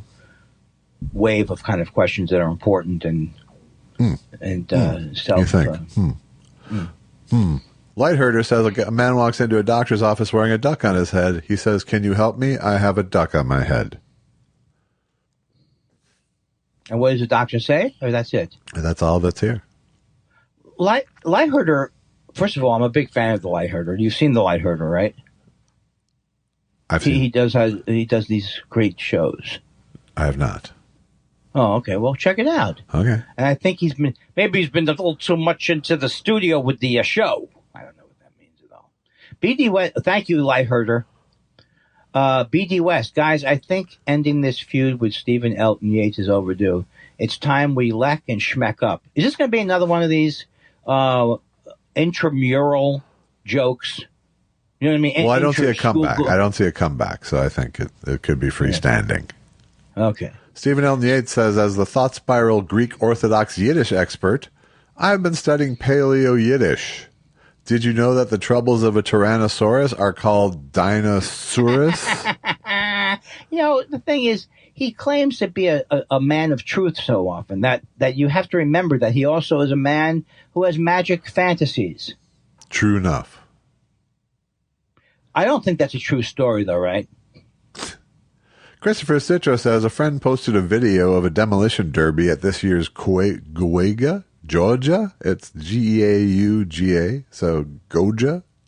wave of kind of questions that are important and self. You think? Light herder says a man walks into a doctor's office wearing a duck on his head. He says, "Can you help me? I have a duck on my head." And what does the doctor say? Or that's it? And that's all that's here. Light herder. First of all, I'm a big fan of the light herder. You've seen the light herder, right? I've seen. He does these great shows. I have not. Oh, okay. Well, check it out. Okay. And I think he's been a little too much into the studio with the show. I don't know what that means at all. BD West, thank you, light herder. BD West, guys, I think ending this feud with Stephen Elton Yates is overdue. It's time we leck and schmeck up. Is this going to be another one of these intramural jokes? You know what I mean? Well, I don't see a comeback. So I think it could be freestanding. Okay. Stephen Elton Yates says, as the thought spiral Greek Orthodox Yiddish expert, I've been studying Paleo Yiddish. Did you know that the troubles of a Tyrannosaurus are called Dinosaurus? The thing is, he claims to be a man of truth so often that you have to remember that he also is a man who has magic fantasies. True enough. I don't think that's a true story, though, right? Christopher Citro says, a friend posted a video of a demolition derby at this year's Geauga, Georgia. It's Geauga, so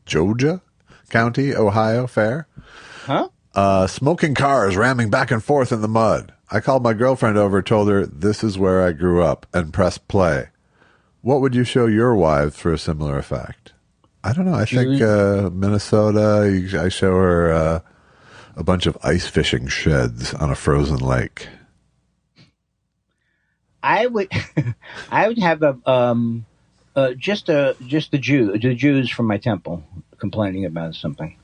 Georgia County, Ohio Fair. Huh? Smoking cars ramming back and forth in the mud. I called my girlfriend over, told her this is where I grew up, and pressed play. What would you show your wives for a similar effect? I don't know. I think Minnesota. I show her a bunch of ice fishing sheds on a frozen lake. I would have just the Jews from my temple complaining about something.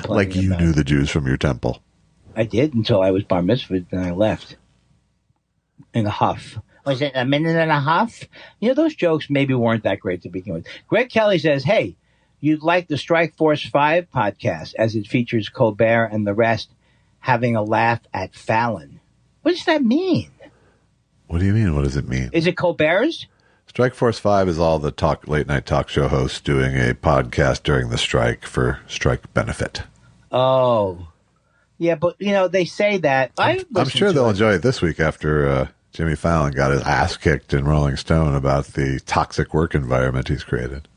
Like you knew the Jews from your temple. I did until I was bar mitzvahed, and I left in a huff. Was it a minute and a half? Those jokes maybe weren't that great to begin with. Greg Kelly says, hey, you'd like the Strike Force 5 podcast as it features Colbert and the rest having a laugh at Fallon. What does that mean? What do you mean? What does it mean? Is it Colbert's? Strike Force 5 is all the late night talk show hosts doing a podcast during the strike for strike benefit. Oh. Yeah, but, they say that. I'm sure they'll enjoy it this week after Jimmy Fallon got his ass kicked in Rolling Stone about the toxic work environment he's created.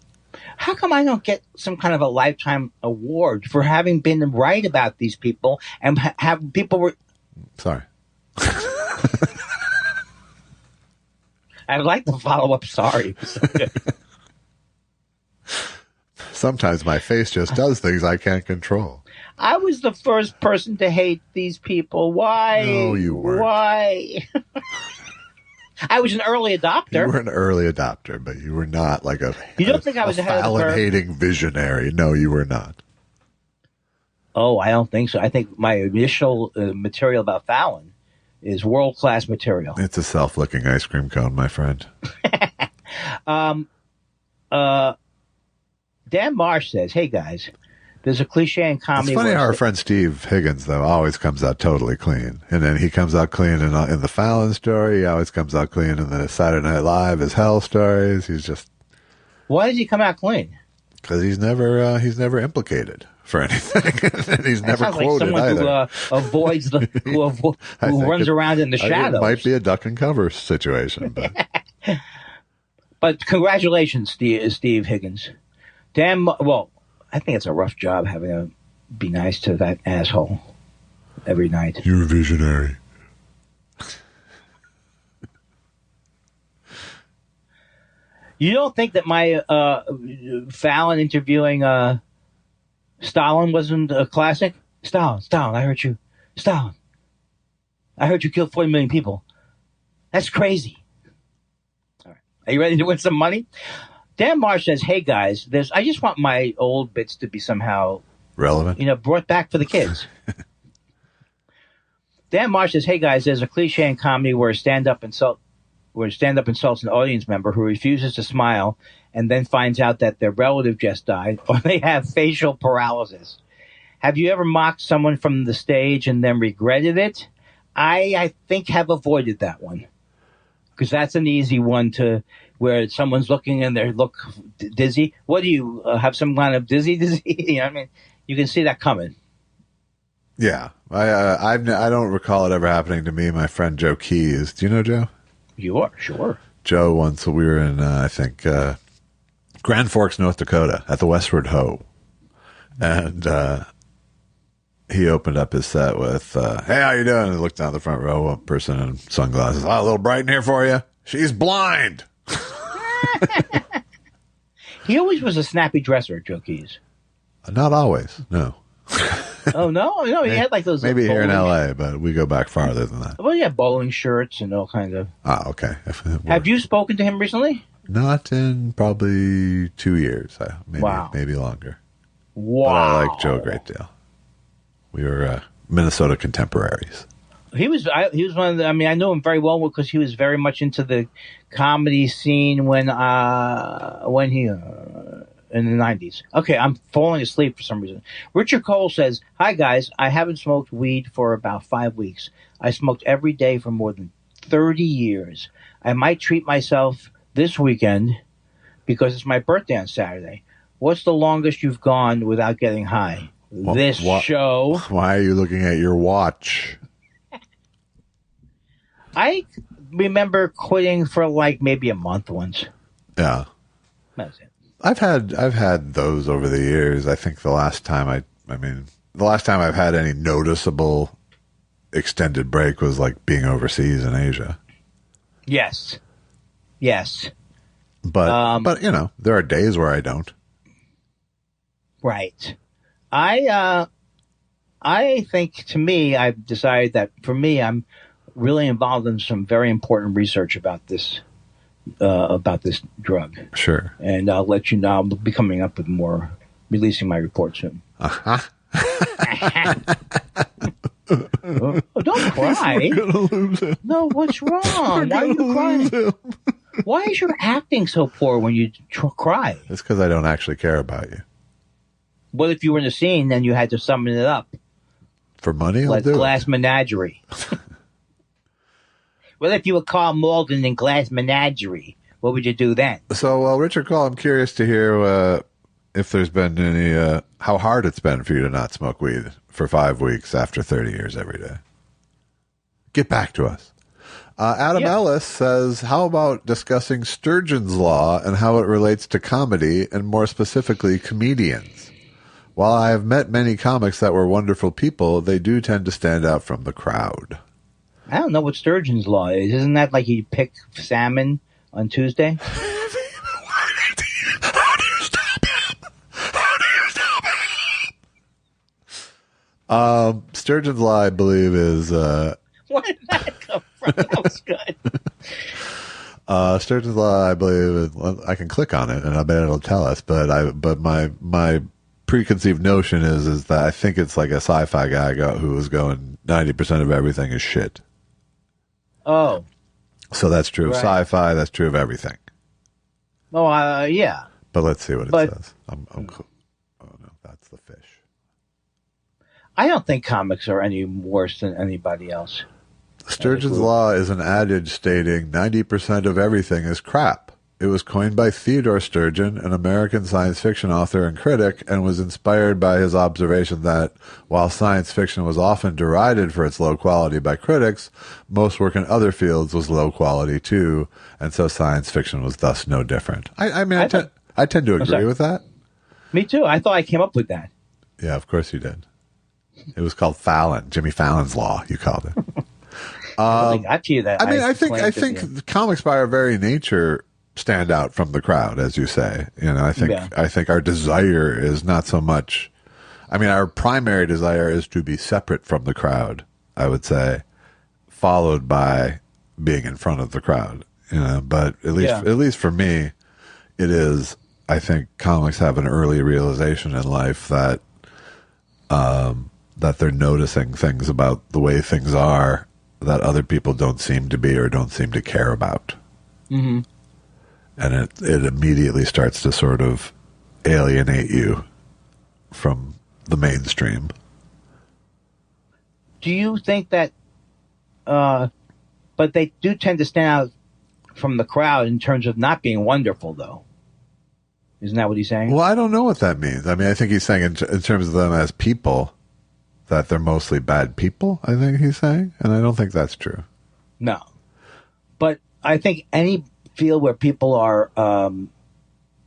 How come I don't get some kind of a lifetime award for having been right about these people and have people Sorry. I'd like to follow up. Sorry. Sometimes my face just does things I can't control. I was the first person to hate these people. Why? No, you weren't. Why? I was an early adopter. You were an early adopter, but you were not like a. You don't think I was ahead of the curve? Fallon-hating visionary. No, you were not. Oh, I don't think so. I think my initial material about Fallon is world-class material. It's a self-licking ice cream cone, my friend. Dan Marsh says, hey, guys, there's a cliche in comedy. It's funny how our friend Steve Higgins, though, always comes out totally clean. And then he comes out clean in the Fallon story. He always comes out clean in the Saturday Night Live, his Hell stories. He's just... Why does he come out clean? Because he's never implicated for anything, and he's never quoted like someone either. Who avoids who runs around in the shadows. It might be a duck and cover situation, but but congratulations, Steve Higgins. Damn. Well, I think it's a rough job having to be nice to that asshole every night. You're a visionary. You don't think that my Fallon interviewing Stalin wasn't a classic? Stalin, I heard you. Stalin, I heard you killed 40 million people. That's crazy. All right. Are you ready to win some money? Dan Marsh says, hey, guys, I just want my old bits to be somehow relevant, brought back for the kids. Dan Marsh says, hey, guys, there's a cliche in comedy where stand-up insults an audience member who refuses to smile and then finds out that their relative just died or they have facial paralysis. Have you ever mocked someone from the stage and then regretted it? I think have avoided that one because that's an easy one where someone's looking and they look dizzy. What do you have some kind of dizzy? You know what I mean? You can see that coming. Yeah. I don't recall it ever happening to me. My friend Joe Keys. Do you know Joe? Sure. Joe, once we were in, I think, Grand Forks, North Dakota, at the Westward Ho. And he opened up his set with, hey, how you doing? And he looked down the front row, a person in sunglasses. Oh, a little bright in here for you? She's blind. He always was a snappy dresser, Joe Keys. Not always, no. Oh, no, he had like those. Maybe here in L.A., but we go back farther than that. Well, yeah, bowling shirts and all kinds of. Ah, okay. Have you spoken to him recently? Not in probably 2 years. Maybe longer. Wow. But I like Joe a great deal. We were Minnesota contemporaries. He was one of the, I knew him very well because he was very much into the comedy scene when he in the 90s. Okay, I'm falling asleep for some reason. Richard Cole says, hi guys, I haven't smoked weed for about 5 weeks. I smoked every day for more than 30 years. I might treat myself this weekend because it's my birthday on Saturday. What's the longest you've gone without getting high? This show. Why are you looking at your watch? I remember quitting for like maybe a month once. Yeah. That's it. I've had those over the years. I think the last time I've had any noticeable extended break was like being overseas in Asia. Yes. But there are days where I don't. Right. I think to me, I've decided that for me, I'm really involved in some very important research about this drug. Sure. And I'll let you know. I'll be coming up with more, releasing my report soon. Uh-huh. Oh, don't cry. We're gonna lose him. No, what's wrong? Why are you crying? Why is your acting so poor when you cry? It's because I don't actually care about you. What if you were in the scene and you had to summon it up? For money, like I'll do Glass it. Menagerie. What if you were Carl Malden in Glass Menagerie? What would you do then? So, Richard Cole, I'm curious to hear if there's been any, how hard it's been for you to not smoke weed for 5 weeks after 30 years every day. Get back to us. Adam Ellis says, how about discussing Sturgeon's Law and how it relates to comedy and more specifically comedians? While I have met many comics that were wonderful people, they do tend to stand out from the crowd. I don't know what Sturgeon's Law is. Isn't that like you pick salmon on Tuesday? How do you stop him? Sturgeon's Law, I believe, is... Where did that come from? That was good. Sturgeon's Law, I believe, I can click on it and I bet it'll tell us. But my preconceived notion is that I think it's like a sci-fi guy who was going 90% of everything is shit. Oh, so that's true of sci-fi. That's true of everything. Oh, yeah. But let's see what it says. I'm cool. Oh no, that's the fish. I don't think comics are any worse than anybody else. Sturgeon's Law is an adage stating 90% of everything is crap. It was coined by Theodore Sturgeon, an American science fiction author and critic, and was inspired by his observation that while science fiction was often derided for its low quality by critics, most work in other fields was low quality too, and so science fiction was thus no different. I tend to agree with that. Me too. I thought I came up with that. Yeah, of course you did. It was called Fallon, Jimmy Fallon's Law, you called it. I got to you that. I think comics by our very nature stand out from the crowd, as you say. I think our desire is not so much. I mean, our primary desire is to be separate from the crowd, I would say, followed by being in front of the crowd. But at least for me, it is. I think comics have an early realization in life that they're noticing things about the way things are that other people don't seem to be or don't seem to care about. Mm-hmm. And it immediately starts to sort of alienate you from the mainstream. Do you think that, but they do tend to stand out from the crowd in terms of not being wonderful, though? Isn't that what he's saying? Well, I don't know what that means. I mean, I think he's saying in terms of them as people, that they're mostly bad people, I think he's saying. And I don't think that's true. No. But I think any field where people are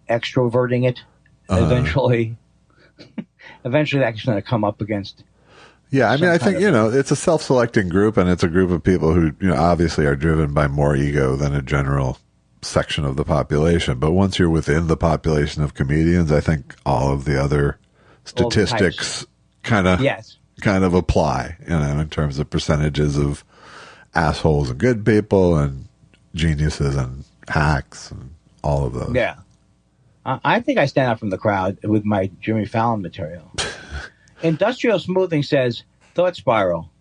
extroverting it, eventually that's going to come up against. Yeah, I mean, I think, it's a self-selecting group, and it's a group of people who, obviously are driven by more ego than a general section of the population. But once you're within the population of comedians, I think all of the other statistics kind of apply, in terms of percentages of assholes and good people and geniuses and hacks and all of those. Yeah. I think I stand out from the crowd with my Jimmy Fallon material. Industrial Smoothing says, Thought Spiral.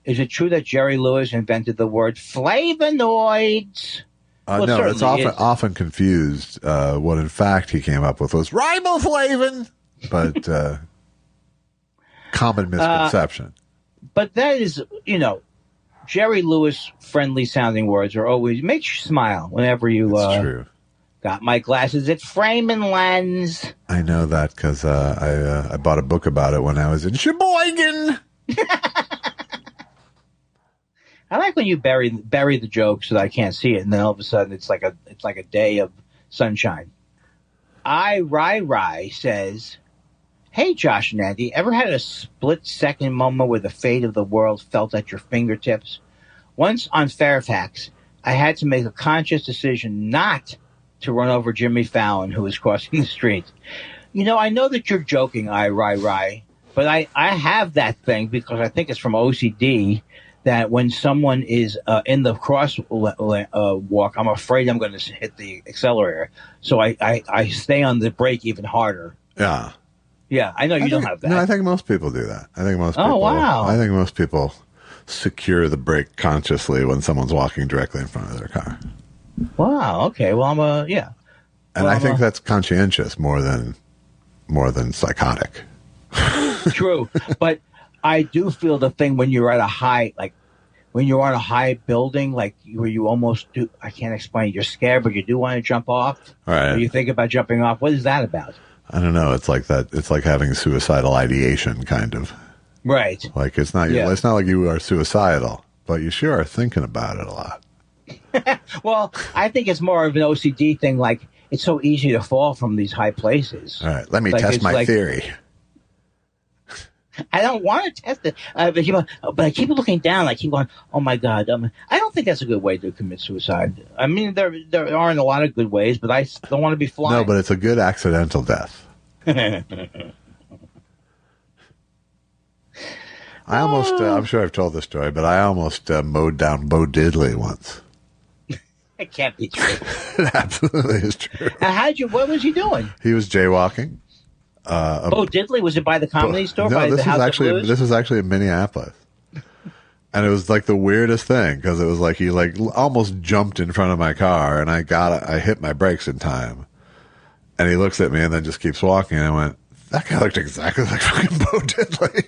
Is it true that Jerry Lewis invented the word flavonoids? No, it's often confused. What in fact he came up with was riboflavin, but common misconception. But that is, Jerry Lewis friendly sounding words are always make you smile whenever you true. Got my glasses. It's frame and lens. I know that because I bought a book about it when I was in Sheboygan. I like when you bury the joke so that I can't see it, and then all of a sudden it's like a day of sunshine. Rai says, "Hey Josh and Andy, ever had a split-second moment where the fate of the world felt at your fingertips? Once on Fairfax, I had to make a conscious decision not to run over Jimmy Fallon, who was crossing the street. I know that you're joking, Rai, but I have that thing because I think it's from OCD." That when someone is in the crosswalk, I'm afraid I'm going to hit the accelerator. So I stay on the brake even harder. Yeah. Yeah, I know you don't have that. No, I think most people do that. I think most people. Oh, wow. I think most people secure the brake consciously when someone's walking directly in front of their car. Wow. Okay. Well, yeah. And I think that's conscientious more than psychotic. True, but I do feel the thing when you're at a high, like when you're on a high building, like where you almost do, I can't explain. You're scared, but you do want to jump off. Right. Or you think about jumping off. What is that about? I don't know. It's like that. It's like having suicidal ideation, kind of. Right. Like it's not like you are suicidal, but you sure are thinking about it a lot. Well, I think it's more of an OCD thing. Like it's so easy to fall from these high places. All right. Let me test my theory. I don't want to test it, but I keep looking down. I keep going, oh, my God. I don't think that's a good way to commit suicide. I mean, there aren't a lot of good ways, but I don't want to be flying. No, but it's a good accidental death. I almost, I'm sure I've told this story, but I almost mowed down Bo Diddley once. It can't be true. It absolutely is true. What was he doing? He was jaywalking. Bo Diddley, was it by the Comedy Store? No, by this was actually in Minneapolis, and it was like the weirdest thing because it was like he like almost jumped in front of my car, and I hit my brakes in time, and he looks at me and then just keeps walking, and I went, that guy looked exactly like fucking Bo Diddley.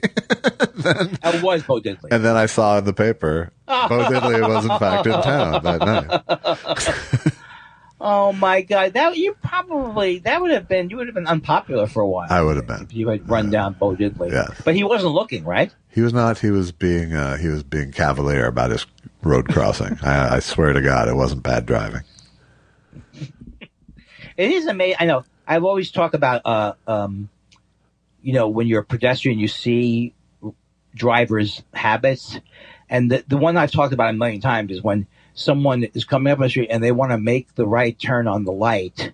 It was Bo Diddley, and then I saw in the paper Bo Diddley was in fact in town that night. Oh my God! You would have been unpopular for a while. I would have been. If you had run down Bo Diddley. Yes. But he wasn't looking, right? He was not. He was being cavalier about his road crossing. I swear to God, it wasn't bad driving. It is amazing. I know. I've always talked about, when you're a pedestrian, you see drivers' habits, and the one I've talked about a million times is when someone is coming up on the street and they want to make the right turn on the light.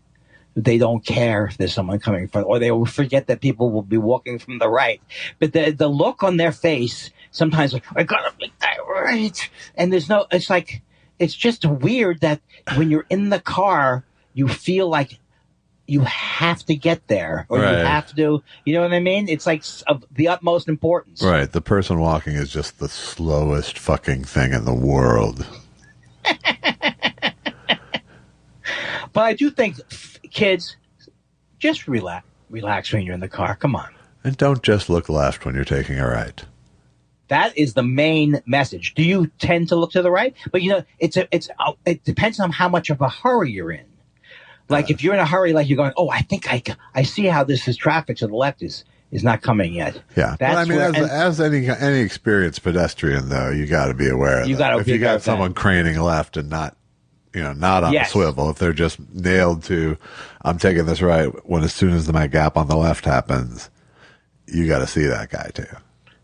They don't care if there's someone coming in front, or they will forget that people will be walking from the right. But the look on their face sometimes, like, I gotta make that right. And it's just weird that when you're in the car, you feel like you have to get there, or right. You have to, you know what I mean? It's like of the utmost importance. Right. The person walking is just the slowest fucking thing in the world. But I do think, kids, just relax when you're in the car. Come on. And don't just look left when you're taking a right. That is the main message. Do you tend to look to the right? But it depends on how much of a hurry you're in. Like if you're in a hurry, like you're going, oh, I think I see how this is traffic to the left is not coming yet. Yeah. That's as any experienced pedestrian, though, you got to be aware of that. If you got someone craning left and not on the swivel, if they're just nailed to, I'm taking this right, when as soon as my gap on the left happens, you got to see that guy too.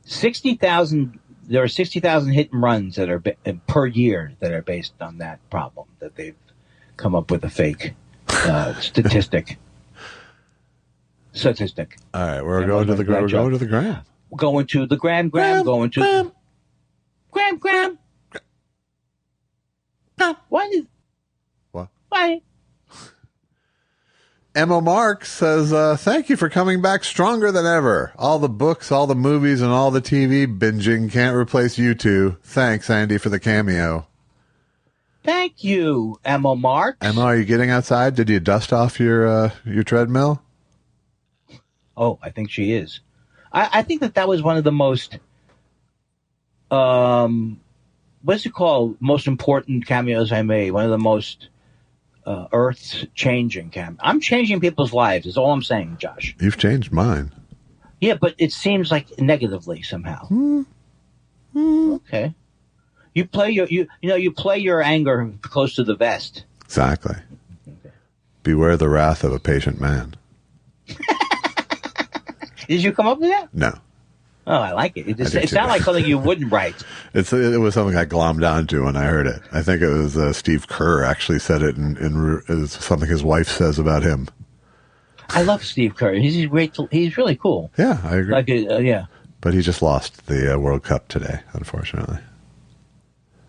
60,000. There are 60,000 hit and runs that are per year that are based on that problem, that they've come up with a fake statistic. All right, we're going to the gram. Going to the gram. Going to the gram. Going to gram. What? Why? Emma Mark says, thank you for coming back stronger than ever. All the books, all the movies, and all the TV binging can't replace you two. Thanks, Andy, for the cameo. Thank you, Emma Mark. Emma, are you getting outside? Did you dust off your treadmill? Oh, I think she is. I think that was one of the most, what's it called? Most important cameos I made. One of the most earth-changing cameos. I'm changing people's lives, is all I'm saying, Josh. You've changed mine. Yeah, but it seems like negatively somehow. Okay. You play your anger close to the vest. Exactly. Okay. Beware the wrath of a patient man. Did you come up with that? No. Oh, I like it. It sounded like something you wouldn't write. It was something I glommed onto when I heard it. I think it was Steve Kerr actually said it in something his wife says about him. I love Steve Kerr. He's great. He's really cool. Yeah, I agree. Yeah. But he just lost the World Cup today, unfortunately.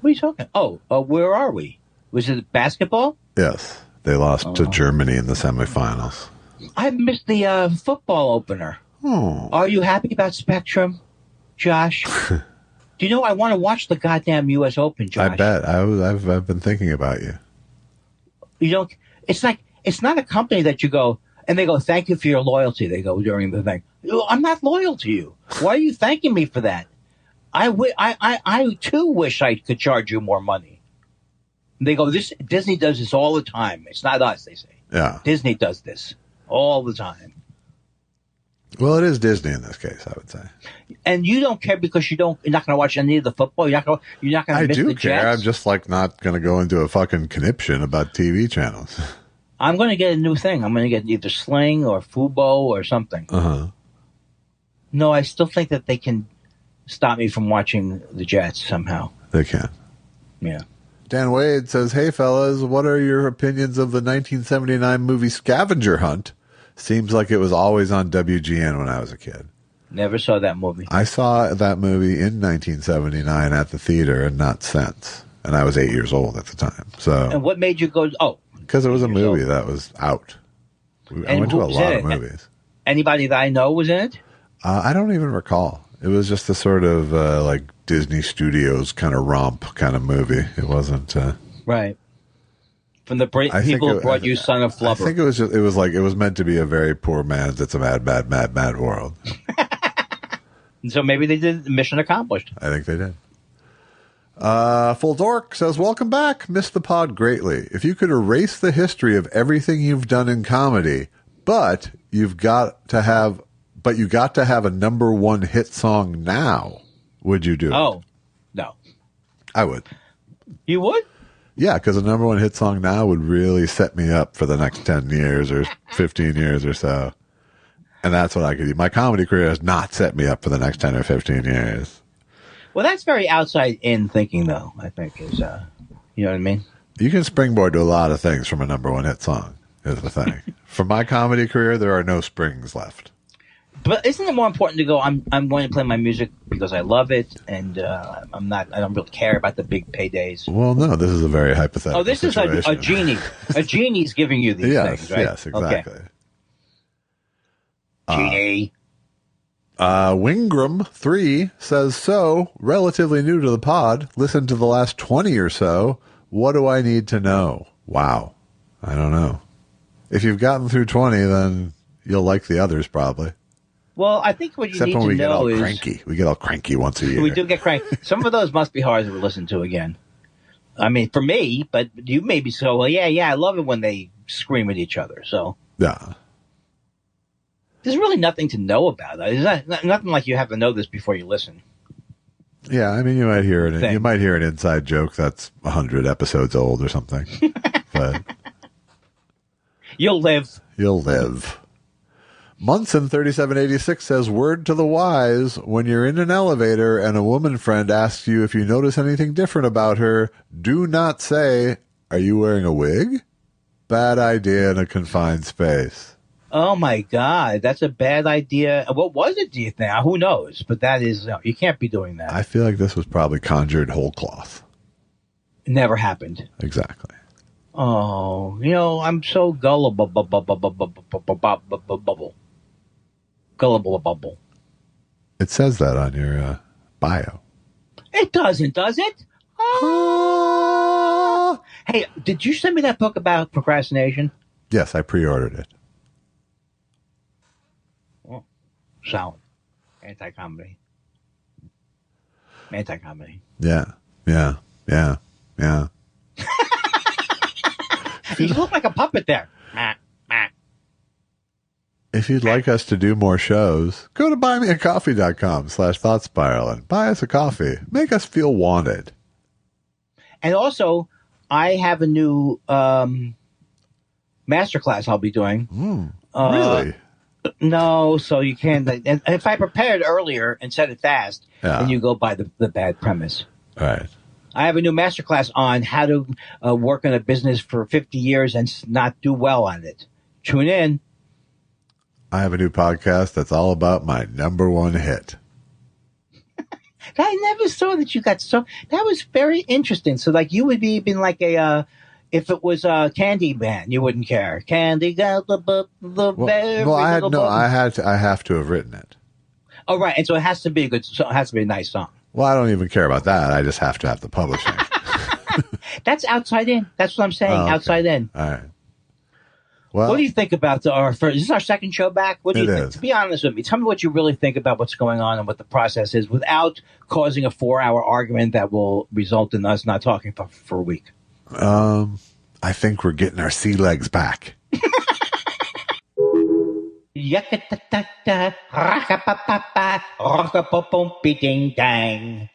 What are you talking? Oh, where are we? Was it basketball? Yes. They lost to Germany in the semifinals. I missed the football opener. Oh. Are you happy about Spectrum, Josh? Do you know I want to watch the goddamn U.S. Open, Josh? I bet. I've been thinking about you. You don't. It's like, it's not a company that you go and they go, thank you for your loyalty. They go during the thing. I'm not loyal to you. Why are you thanking me for that? I too wish I could charge you more money. And they go, Disney does this all the time. It's not us, they say. Yeah. Disney does this all the time. Well, it is Disney in this case, I would say. And you don't care because you're not going to watch any of the football. You're not going to miss the Jets. I do care. I'm just not going to go into a fucking conniption about TV channels. I'm going to get a new thing. I'm going to get either Sling or Fubo or something. No, I still think that they can stop me from watching the Jets somehow. They can. Yeah. Dan Wade says, hey, fellas, what are your opinions of the 1979 movie Scavenger Hunt? Seems like it was always on WGN when I was a kid. Never saw that movie. I saw that movie in 1979 at the theater and not since. And I was 8 years old at the time. So. And what made you go, because it was a movie that was out. I went to a lot of movies. Anybody that I know was in it? I don't even recall. It was just a sort of like Disney Studios kind of romp kind of movie. It wasn't. Right. From the people who brought you Son of Flubber. I think it was meant to be a very poor man's It's a Mad, Mad, Mad, Mad World. So maybe they did mission accomplished. I think they did. Full Dork says, welcome back. Missed the pod greatly. If you could erase the history of everything you've done in comedy, but you got to have a number one hit song now, would you do it? Oh, no. I would. You would? Yeah, because a number one hit song now would really set me up for the next 10 years or 15 years or so. And that's what I could do. My comedy career has not set me up for the next 10 or 15 years. Well, that's very outside-in thinking, though, I think, is, you know what I mean? You can springboard to a lot of things from a number one hit song, is the thing. For my comedy career, there are no springs left. But isn't it more important to go, I'm going to play my music because I love it, and I don't really care about the big paydays? Well, no, this is a very hypothetical Oh, this situation. is a genie. A genie's giving you these things, right? Yes, exactly. Okay. Genie. Wingram 3 says, so, relatively new to the pod, listened to the last 20 or so. What do I need to know? Wow. I don't know. If you've gotten through 20, then you'll like the others probably. Well, I think what you Except need when to we get know all is... cranky. We get all cranky once a year. We do get cranky. Some of those must be hard to listen to again. I mean, for me, but you may be so, well, yeah, I love it when they scream at each other, so... Yeah. There's really nothing to know about it. There's nothing like you have to know this before you listen. Yeah, I mean, you might hear it. You might hear an inside joke that's 100 episodes old or something. But you'll live. You'll live. Munson 3786 says, word to the wise, when you're in an elevator and a woman friend asks you if you notice anything different about her, do not say, are you wearing a wig? Bad idea in a confined space. Oh, my God. That's a bad idea. What was it, do you think? Who knows? But that is, you can't be doing that. I feel like this was probably conjured whole cloth. It never happened. Exactly. Oh, I'm so gullible. Gullible. It says that on your bio. It doesn't, does it? Oh. Hey, did you send me that book about procrastination? Yes, I pre-ordered it. Sound. Anti-comedy. Yeah. You look like a puppet there. If you'd like us to do more shows, go to buymeacoffee.com/thoughtspiral and buy us a coffee. Make us feel wanted. And also, I have a new masterclass I'll be doing. Really? No, so you can. And if I prepared earlier and said it fast, then you go by the bad premise. All right. I have a new masterclass on how to work in a business for 50 years and not do well on it. Tune in. I have a new podcast that's all about my number one hit. I never saw that you got so. That was very interesting. So, like, you would be like a. If it was a Candy band, you wouldn't care. Candy got the very I have to have written it. Oh, right, and so it has to be a good. So it has to be a nice song. Well, I don't even care about that. I just have to have the publishing. That's outside in. That's what I'm saying. Oh, okay. Outside in. All right. Well, what do you think about our first? Is this our second show back? What do you think? Is. To be honest with me, tell me what you really think about what's going on and what the process is, without causing a 4-hour argument that will result in us not talking for a week. I think we're getting our sea legs back. Yakatata, rakapapapa, rakapopom, ding dang.